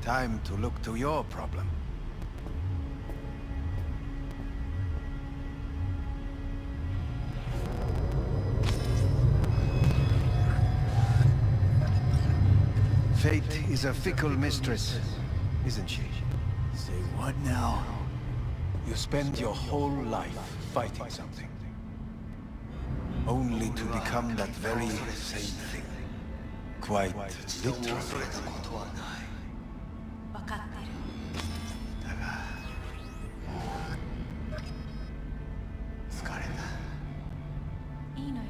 Time to look to your problem. Fate is a fickle mistress, isn't she? Say what now? You spend your whole life fighting something. Only to become that very same thing. Quite literally. 分かってる。疲れた。いいのよ。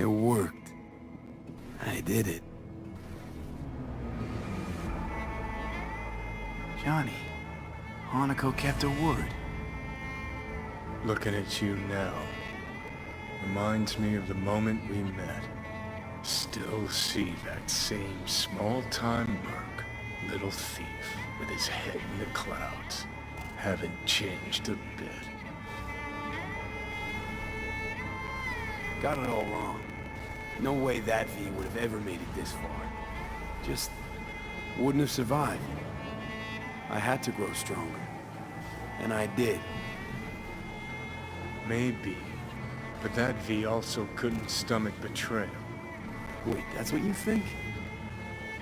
It worked. I did it. Johnny, Hanako kept her word. Looking at you now reminds me of the moment we met. Still see that same small-time merc, little thief with his head in the clouds. Haven't changed a bit. Got it all wrong. No way that V would have ever made it this far. Just wouldn't have survived. I had to grow stronger. And I did. Maybe. But that V also couldn't stomach betrayal. Wait, that's what you think?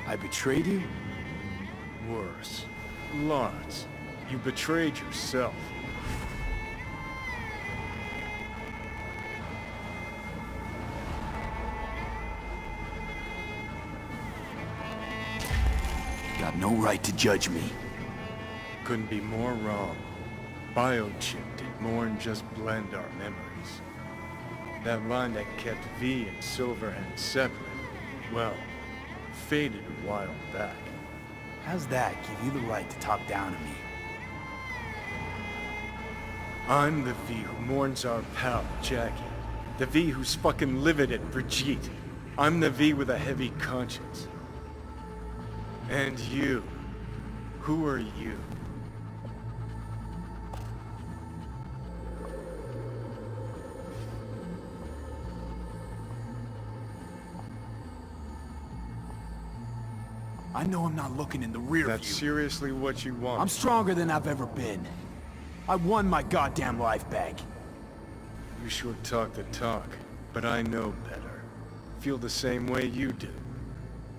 I betrayed you? Worse. Lots. You betrayed yourself. Got no right to judge me. Couldn't be more wrong. Biochip did more than just blend our memories. That line that kept V and Silverhand separate, well, faded a while back. How's that give you the right to talk down to me? I'm the V who mourns our pal, Jackie. The V who's fucking livid at Brigitte. I'm the V with a heavy conscience. And you. Who are you? I know I'm not looking in the rear view. That's seriously what you want? I'm stronger than I've ever been. I won my goddamn life back. You sure talk the talk, but I know better. Feel the same way you do.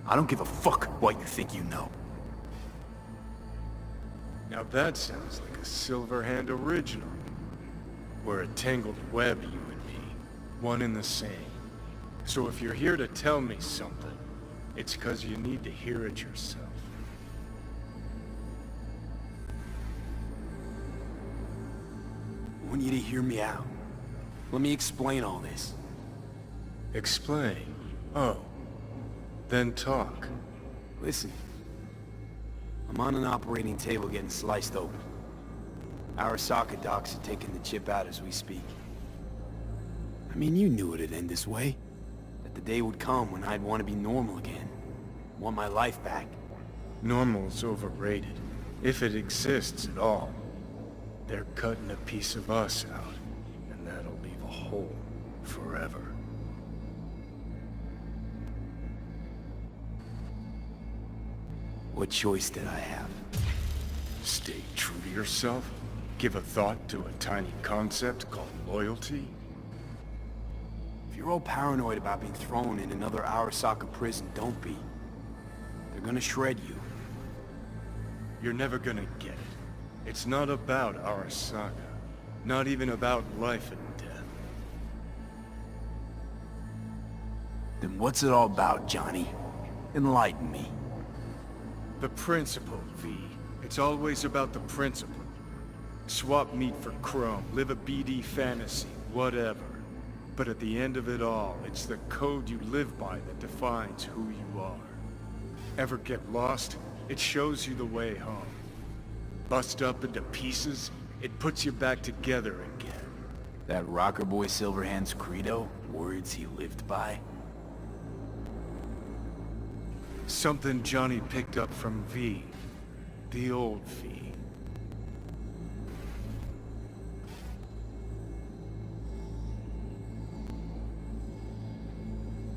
I don't give a fuck what you think you know. Now that sounds like a Silverhand original. We're a tangled web, you and me. One and the same. So if you're here to tell me something, it's 'cause you need to hear it yourself. I want you to hear me out. Let me explain all this. Explain? Oh. Then talk. Listen. I'm on an operating table getting sliced open. Arasaka docs are taking the chip out as we speak. I mean, you knew it'd end this way. That the day would come when I'd want to be normal again. Want my life back. Normal's overrated. If it exists at all. They're cutting a piece of us out, and that'll leave a hole forever. What choice did I have? Stay true to yourself? Give a thought to a tiny concept called loyalty? If you're all paranoid about being thrown in another Arasaka prison, don't be. They're gonna shred you. You're never gonna get it. It's not about Arasaka. Not even about life and death. Then what's it all about, Johnny? Enlighten me. The principle, V. It's always about the principle. Swap meat for chrome, live a BD fantasy, whatever. But at the end of it all, it's the code you live by that defines who you are. Ever get lost? It shows you the way home. Bust up into pieces, it puts you back together again. That rocker boy Silverhand's credo? Words he lived by? Something Johnny picked up from V. The old V.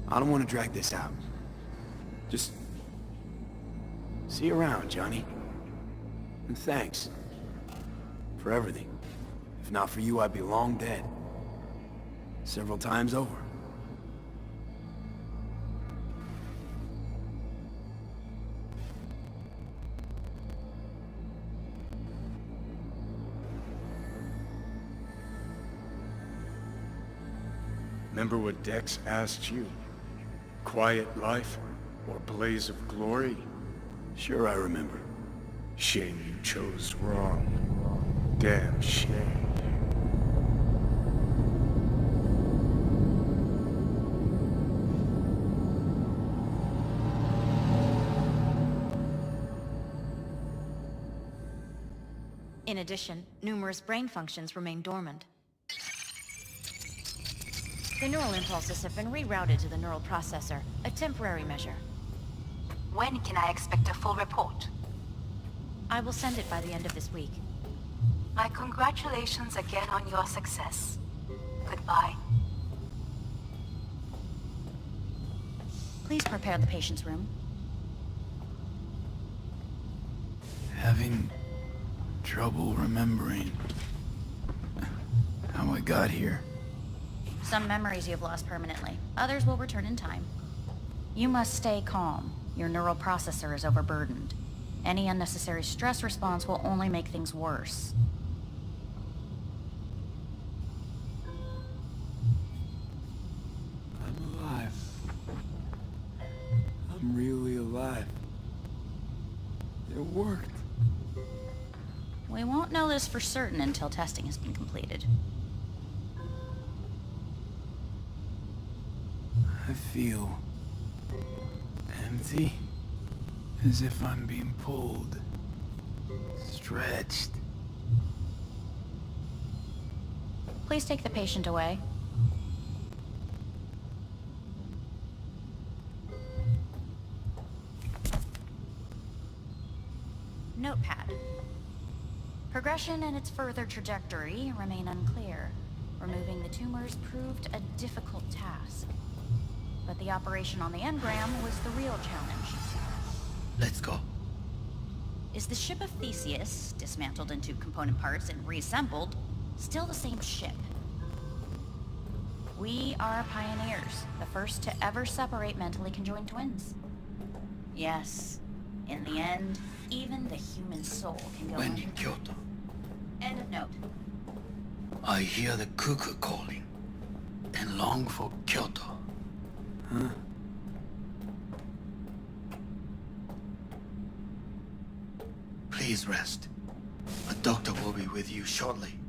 I don't want to drag this out. Just... see you around, Johnny. And thanks. For everything. If not for you, I'd be long dead. Several times over. Remember what Dex asked you? Quiet life or blaze of glory? Sure I remember. Shame you chose wrong. Damn shame. In addition, numerous brain functions remain dormant. The neural impulses have been rerouted to the neural processor, a temporary measure. When can I expect a full report? I will send it by the end of this week. My congratulations again on your success. Goodbye. Please prepare the patient's room. Having trouble remembering how I got here. Some memories you have lost permanently. Others will return in time. You must stay calm. Your neural processor is overburdened. Any unnecessary stress response will only make things worse. I'm alive. I'm really alive. It worked. We won't know this for certain until testing has been completed. I feel empty, as if I'm being pulled, stretched. Please take the patient away. Notepad. Progression and its further trajectory remain unclear. Removing the tumors proved a difficult task. But the operation on the engram was the real challenge. Let's go. Is the ship of Theseus, dismantled into component parts and reassembled, still the same ship? We are pioneers, the first to ever separate mentally conjoined twins. Yes, in the end, even the human soul can go When in Kyoto, End of note. I hear the cuckoo calling and long for Kyoto. Huh? Please rest. A doctor will be with you shortly.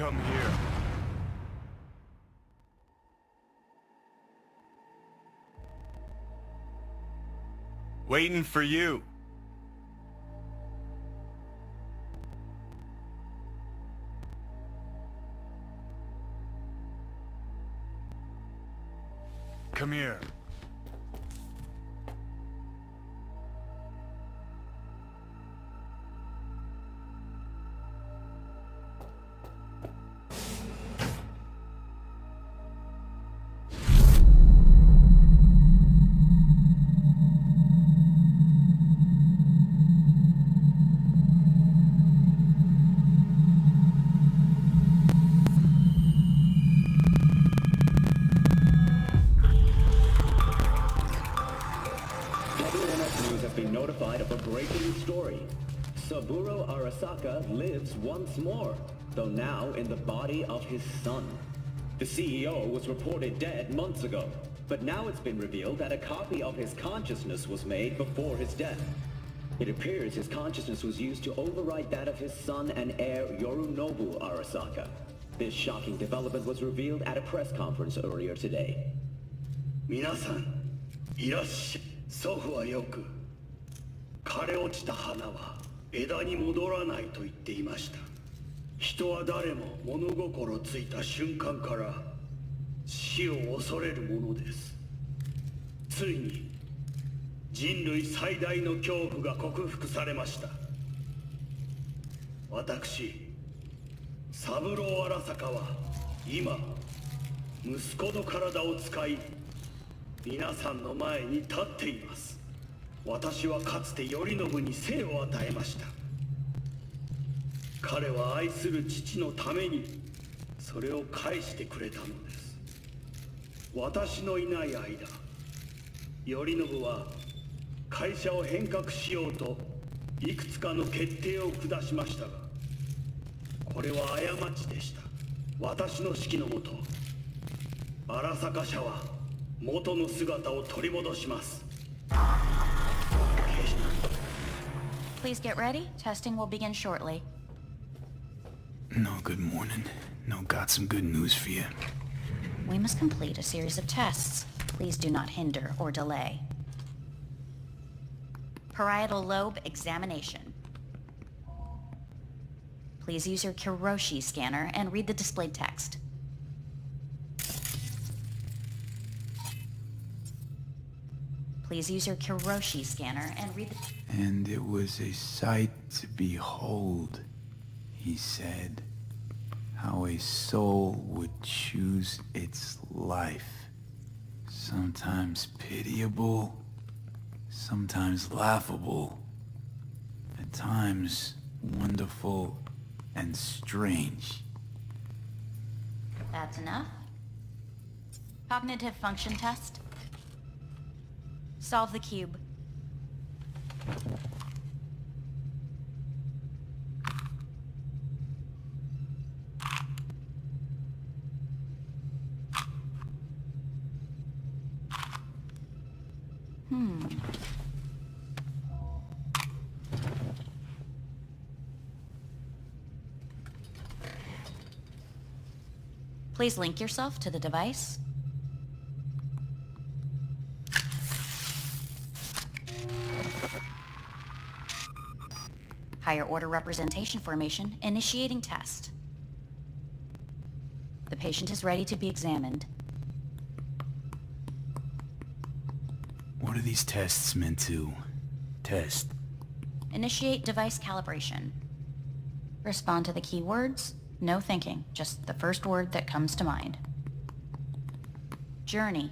Come here. Waiting for you. Come here. Notified of a breaking story. Saburo Arasaka lives once more, though now in the body of his son. The CEO was reported dead months ago, but now it's been revealed that a copy of his consciousness was made before his death. It appears his consciousness was used to override that of his son and heir Yorinobu Arasaka. This shocking development was revealed at a press conference earlier today. Minasan, irashi, sofu wa yoku. 枯れ落ちた花は枝に戻らないと言っていました。人は誰も物心ついた瞬間から死を恐れるものです。ついに人類最大の恐怖が克服されました。私、三郎荒坂は今息子の体を使い皆さんの前に立っています。私はかつて頼信に生を与えました。彼は愛する父のためにそれを返してくれたのです。私のいない間、頼信は会社を変革しようといくつかの決定を下しましたが、これは過ちでした。私の指揮のもと、荒坂社は元の姿を取り戻します。Please get ready. Testing will begin shortly. No, good morning. No, got some good news for you. We must complete a series of tests. Please do not hinder or delay. Parietal lobe examination. Please use your Kiroshi scanner and read the displayed text. Please use your Kiroshi scanner and read the... And it was a sight to behold, he said, how a soul would choose its life. Sometimes pitiable, sometimes laughable, at times wonderful and strange. That's enough. Cognitive function test. Solve the cube. Please link yourself to the device. Higher order representation formation, initiating test. The patient is ready to be examined. What are these tests meant to test? Initiate device calibration. Respond to the keywords. No thinking, just the first word that comes to mind. Journey.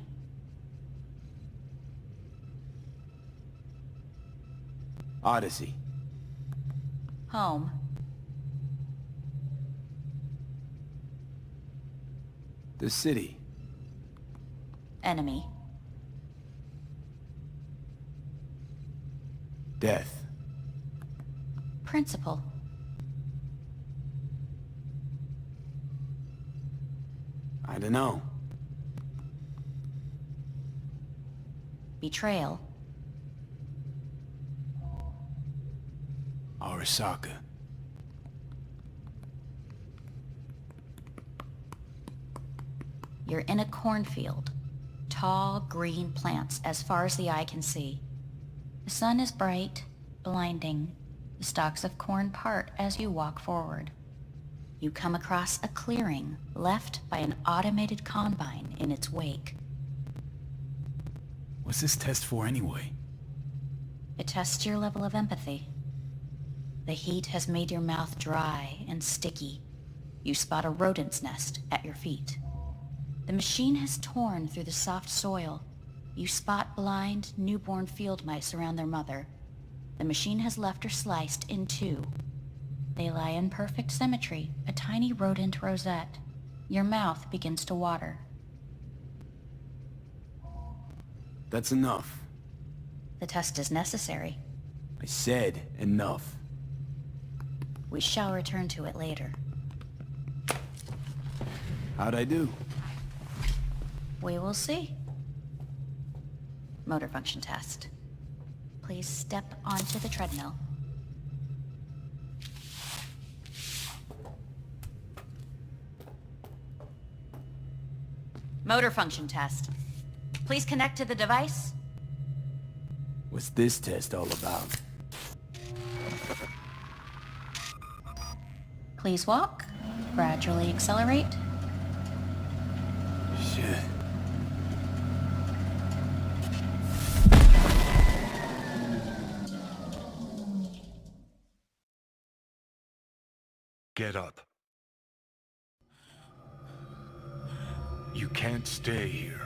Odyssey. Home. The city. Enemy. Death. Principal. I don't know. Betrayal. Arasaka. You're in a cornfield. Tall, green plants as far as the eye can see. The sun is bright, blinding. The stalks of corn part as you walk forward. You come across a clearing left by an automated combine in its wake. What's this test for anyway? It tests your level of empathy. The heat has made your mouth dry and sticky. You spot a rodent's nest at your feet. The machine has torn through the soft soil. You spot blind, newborn field mice around their mother. The machine has left her sliced in two. They lie in perfect symmetry, a tiny rodent rosette. Your mouth begins to water. That's enough. The test is necessary. I said enough. We shall return to it later. How'd I do? We will see. Motor function test. Please step onto the treadmill. Motor function test. Please connect to the device. What's this test all about? Please walk. Gradually accelerate. Shit. Get up. You can't stay here.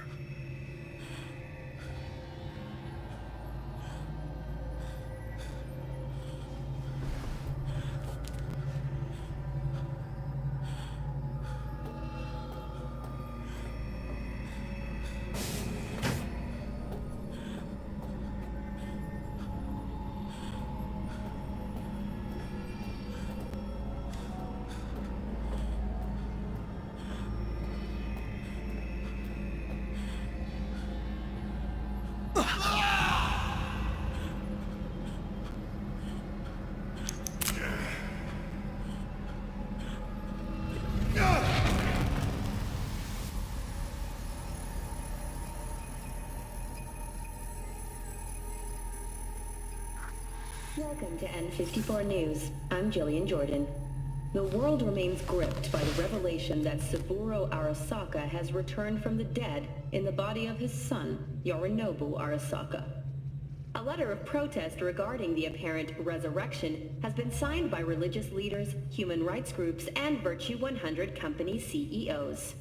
Welcome to N54 News. I'm Jillian Jordan. The world remains gripped by the revelation that Saburo Arasaka has returned from the dead in the body of his son, Yorinobu Arasaka. A letter of protest regarding the apparent resurrection has been signed by religious leaders, human rights groups, and Virtue 100 company CEOs.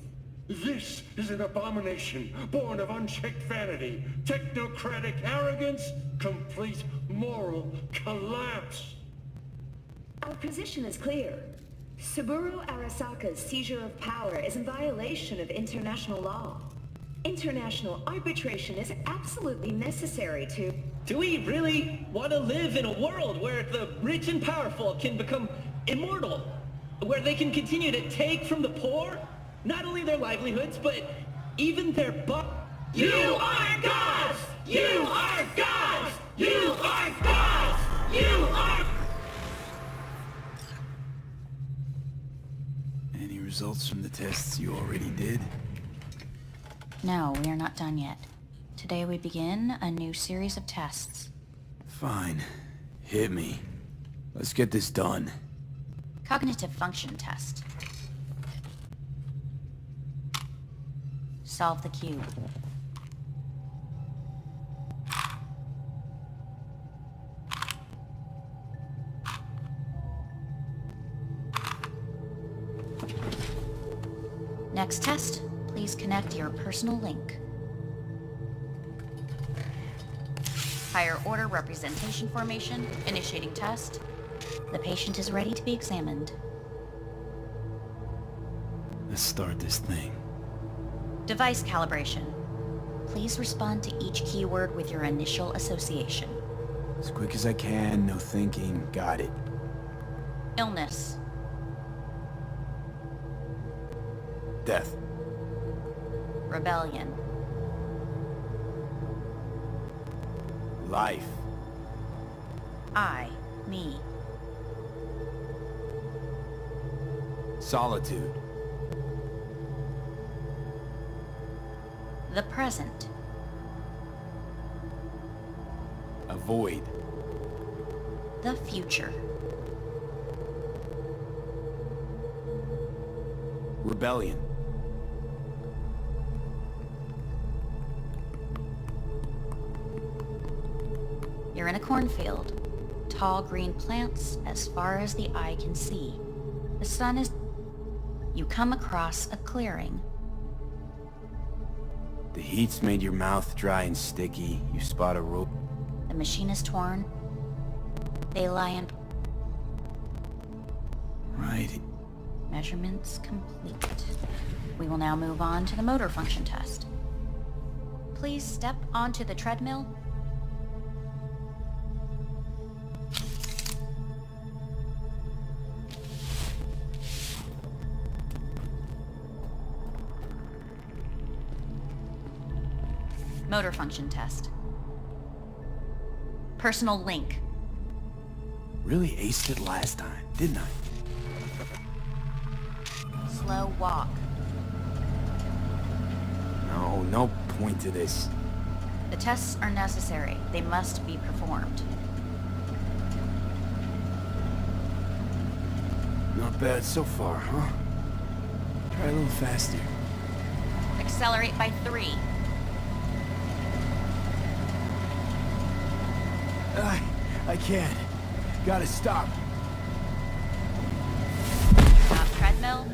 This is an abomination born of unchecked vanity, technocratic arrogance, complete moral collapse. Our position is clear. Saburo Arasaka's seizure of power is in violation of international law. International arbitration is absolutely necessary to... Do we really want to live in a world where the rich and powerful can become immortal? Where they can continue to take from the poor? Not only their livelihoods, but even their You are gods! You are gods! You are gods! You are... Any results from the tests you already did? No, we are not done yet. Today we begin a new series of tests. Fine. Hit me. Let's get this done. Cognitive function test. Solve the cube. Next test, please connect your personal link. Higher order representation formation, initiating test. The patient is ready to be examined. Let's start this thing. Device calibration. Please respond to each keyword with your initial association. As quick as I can, no thinking. Got it. Illness. Death. Rebellion. Life. I. Me. Solitude. The present. Avoid. The future. Rebellion. You're in a cornfield. Tall green plants as far as the eye can see. The sun is... You come across a clearing. The heat's made your mouth dry and sticky. You spot a rope. The machine is torn. They lie in... Right. Measurements complete. We will now move on to the motor function test. Please step onto the treadmill. Motor function test. Personal link. Really aced it last time, didn't I? Slow walk. No point to this. The tests are necessary. They must be performed. Not bad so far, huh? Try a little faster. Accelerate by 3. I can't. Gotta stop. Stop treadmill.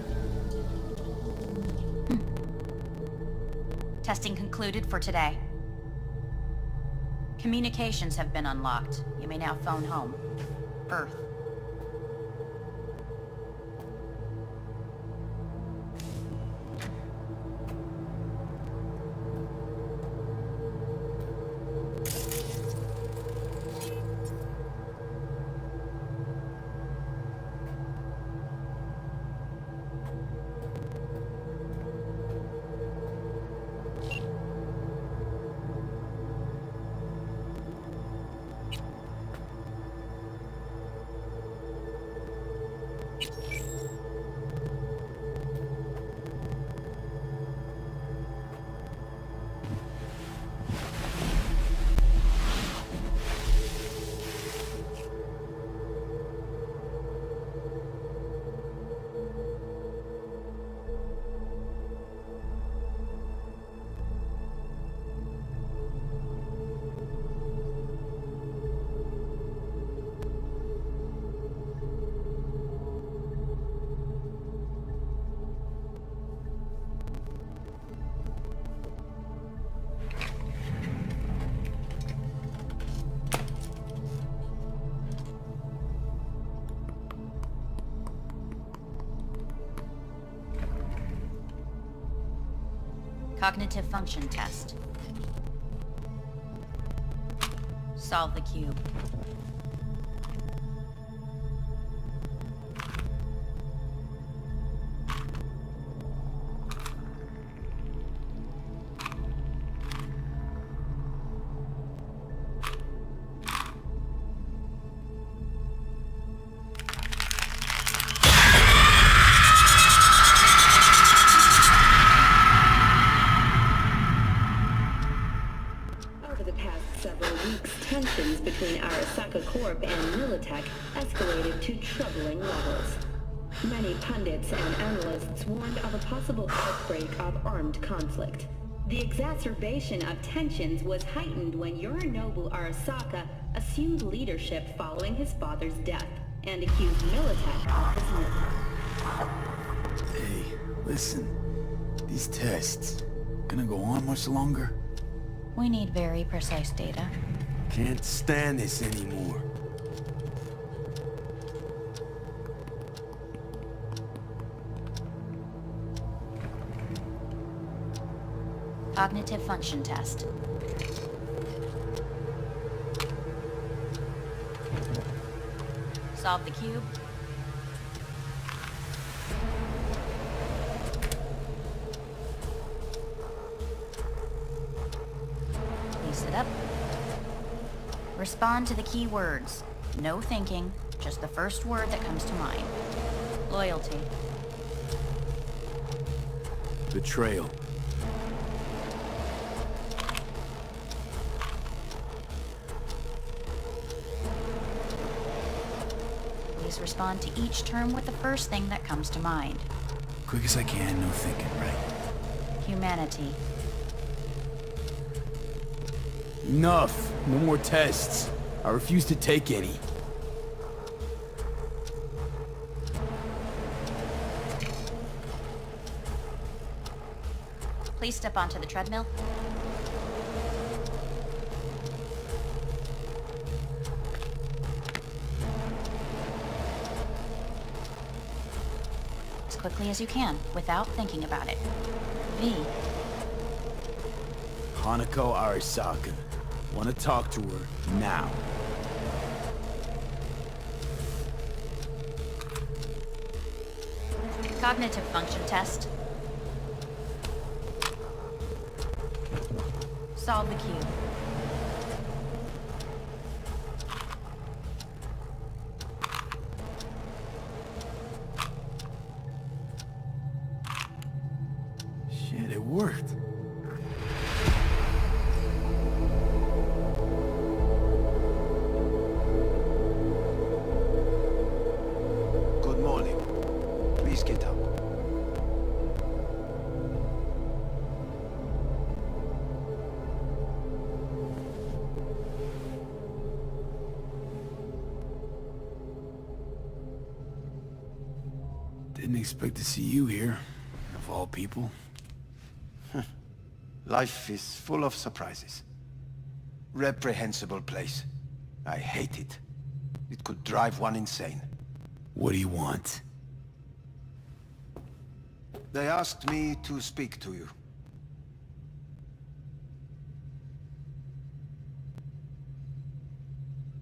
Testing concluded for today. Communications have been unlocked. You may now phone home. Earth. Cognitive function test. Solve the cube. Tensions between Arasaka Corp and Militech escalated to troubling levels. Many pundits and analysts warned of a possible outbreak of armed conflict. The exacerbation of tensions was heightened when Yorinobu Arasaka assumed leadership following his father's death and accused Militech of his murder. Hey, listen. These tests, gonna go on much longer? We need very precise data. Can't stand this anymore. Cognitive function test. Solve the cube. Please sit up. Respond to the key words. No thinking, just the first word that comes to mind. Loyalty. Betrayal. Please respond to each term with the first thing that comes to mind. Quick as I can, no thinking, right? Humanity. Enough! No more tests. I refuse to take any. Please step onto the treadmill. As quickly as you can, without thinking about it. V. Hanako Arasaka. Want to talk to her now. Cognitive function test. Solve the cube. Shit, it worked. Didn't expect to see you here, of all people. Life is full of surprises. Reprehensible place. I hate it. It could drive one insane. What do you want? They asked me to speak to you.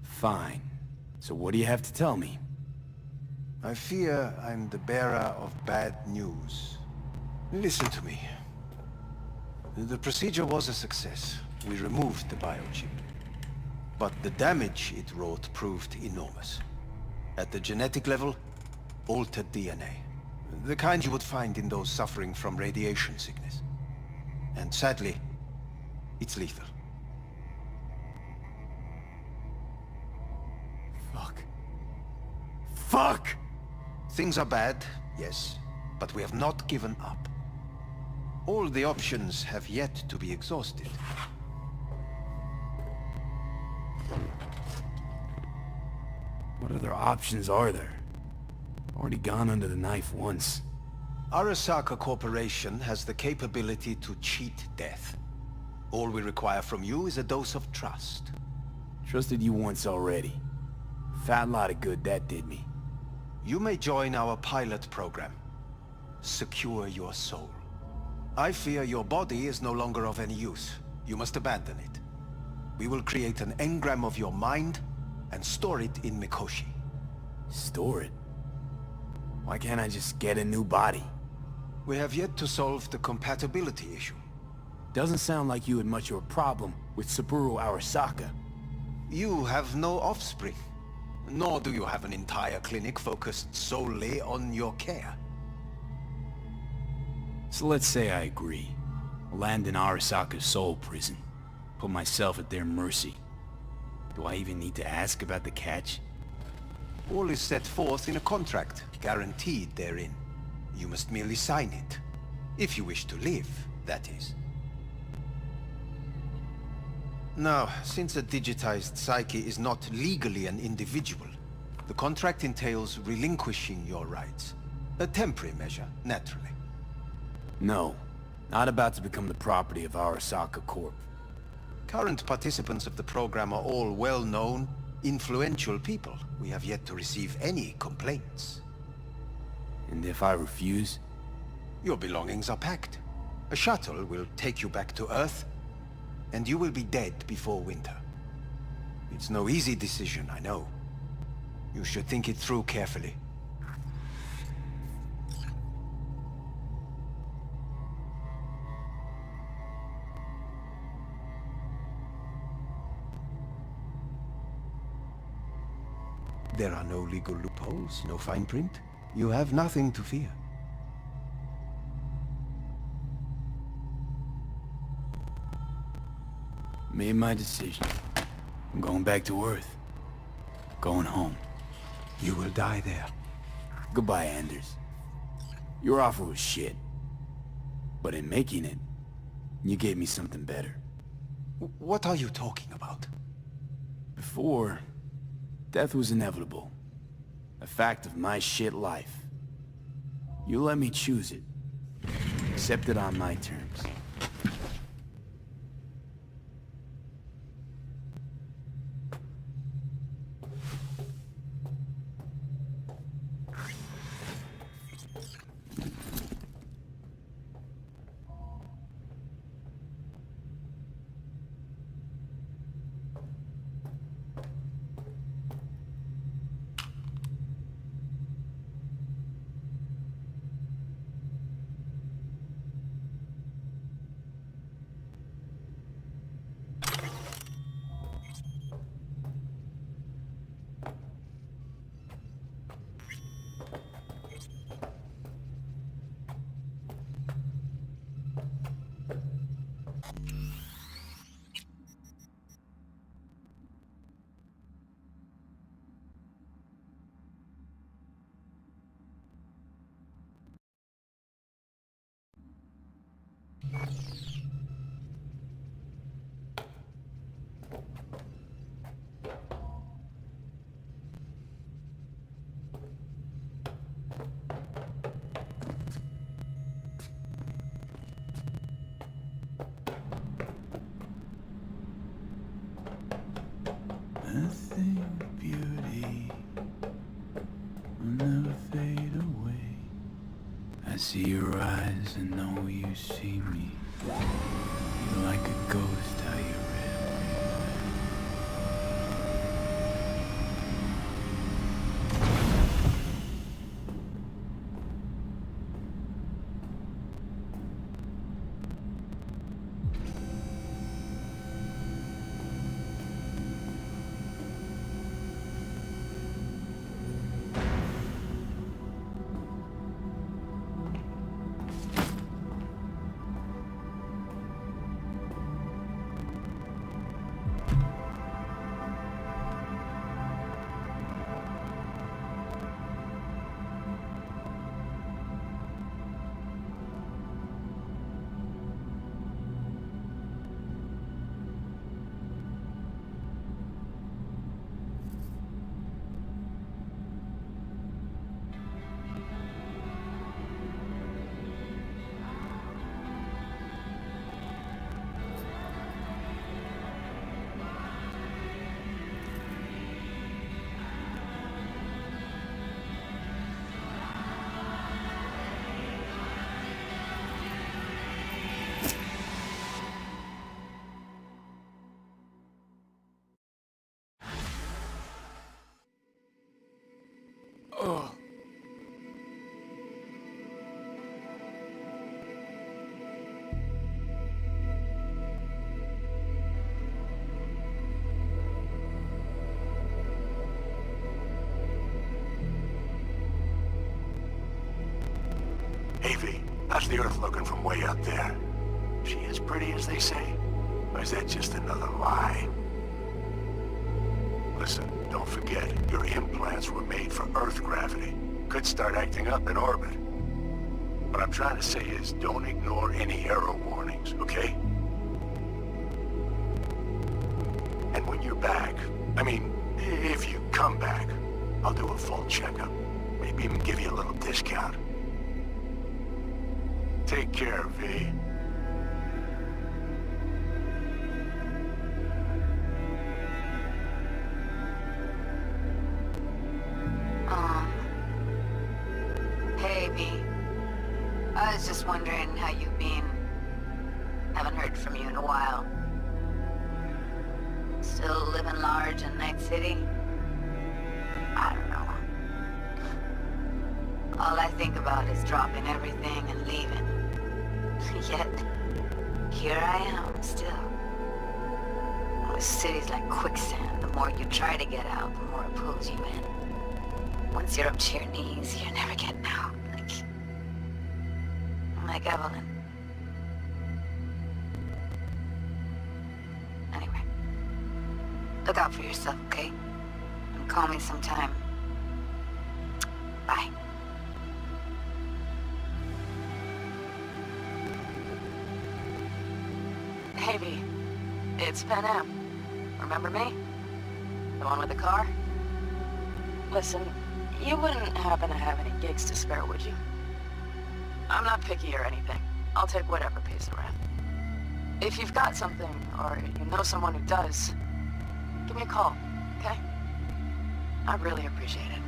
Fine. So what do you have to tell me? I fear I'm the bearer of bad news. Listen to me. The procedure was a success. We removed the biochip. But the damage it wrought proved enormous. At the genetic level, altered DNA. The kind you would find in those suffering from radiation sickness. And sadly, it's lethal. Fuck. Fuck! Things are bad, yes, but we have not given up. All the options have yet to be exhausted. What other options are there? Already gone under the knife once. Arasaka Corporation has the capability to cheat death. All we require from you is a dose of trust. Trusted you once already. Fat lot of good that did me. You may join our pilot program. Secure your soul. I fear your body is no longer of any use. You must abandon it. We will create an engram of your mind and store it in Mikoshi. Store it? Why can't I just get a new body? We have yet to solve the compatibility issue. Doesn't sound like you had much of a problem with Saburo Arasaka. You have no offspring, nor do you have an entire clinic focused solely on your care. So let's say I agree. I'll land in Arasaka's soul prison. Put myself at their mercy. Do I even need to ask about the catch? All is set forth in a contract, guaranteed therein. You must merely sign it. If you wish to live, that is. Now, since a digitized psyche is not legally an individual, the contract entails relinquishing your rights. A temporary measure, naturally. No. Not about to become the property of Arasaka Corp. Current participants of the program are all well-known, influential people. We have yet to receive any complaints. And if I refuse? Your belongings are packed. A shuttle will take you back to Earth, and you will be dead before winter. It's no easy decision, I know. You should think it through carefully. There are no legal loopholes, no fine print. You have nothing to fear. Made my decision. I'm going back to Earth. Going home. You will die there. Goodbye, Anders. Your offer was shit. But in making it, you gave me something better. What are you talking about? Before, death was inevitable. A fact of my shit life. You let me choose it. Accept it on my terms. Nothing but beauty will never fade away. I see your eyes and know you see me. You're like a ghost, how you How's the Earth looking from way up there? She as pretty as they say? Or is that just another lie? Listen, don't forget, your implants were made for Earth gravity. Could start acting up in orbit. What I'm trying to say is, don't ignore any error warnings, okay? And when you're back, I mean, if you come back, I'll do a full checkup. Maybe even give you a little discount. Take care, V. Hey, V. I was just wondering how you've been. Haven't heard from you in a while. Still living large in Night City? I don't know. All I think about is dropping everything and leaving. Yet, here I am, still. This city's like quicksand. The more you try to get out, the more it pulls you in. Once you're up to your knees, you're never getting out. Like Evelyn. Anyway. Look out for yourself, okay? And call me sometime. Bye. Hey, V. It's Pan Am. Remember me? The one with the car? Listen, you wouldn't happen to have any gigs to spare, would you? I'm not picky or anything. I'll take whatever pays the rent. If you've got something, or you know someone who does, give me a call, okay? I'd really appreciate it.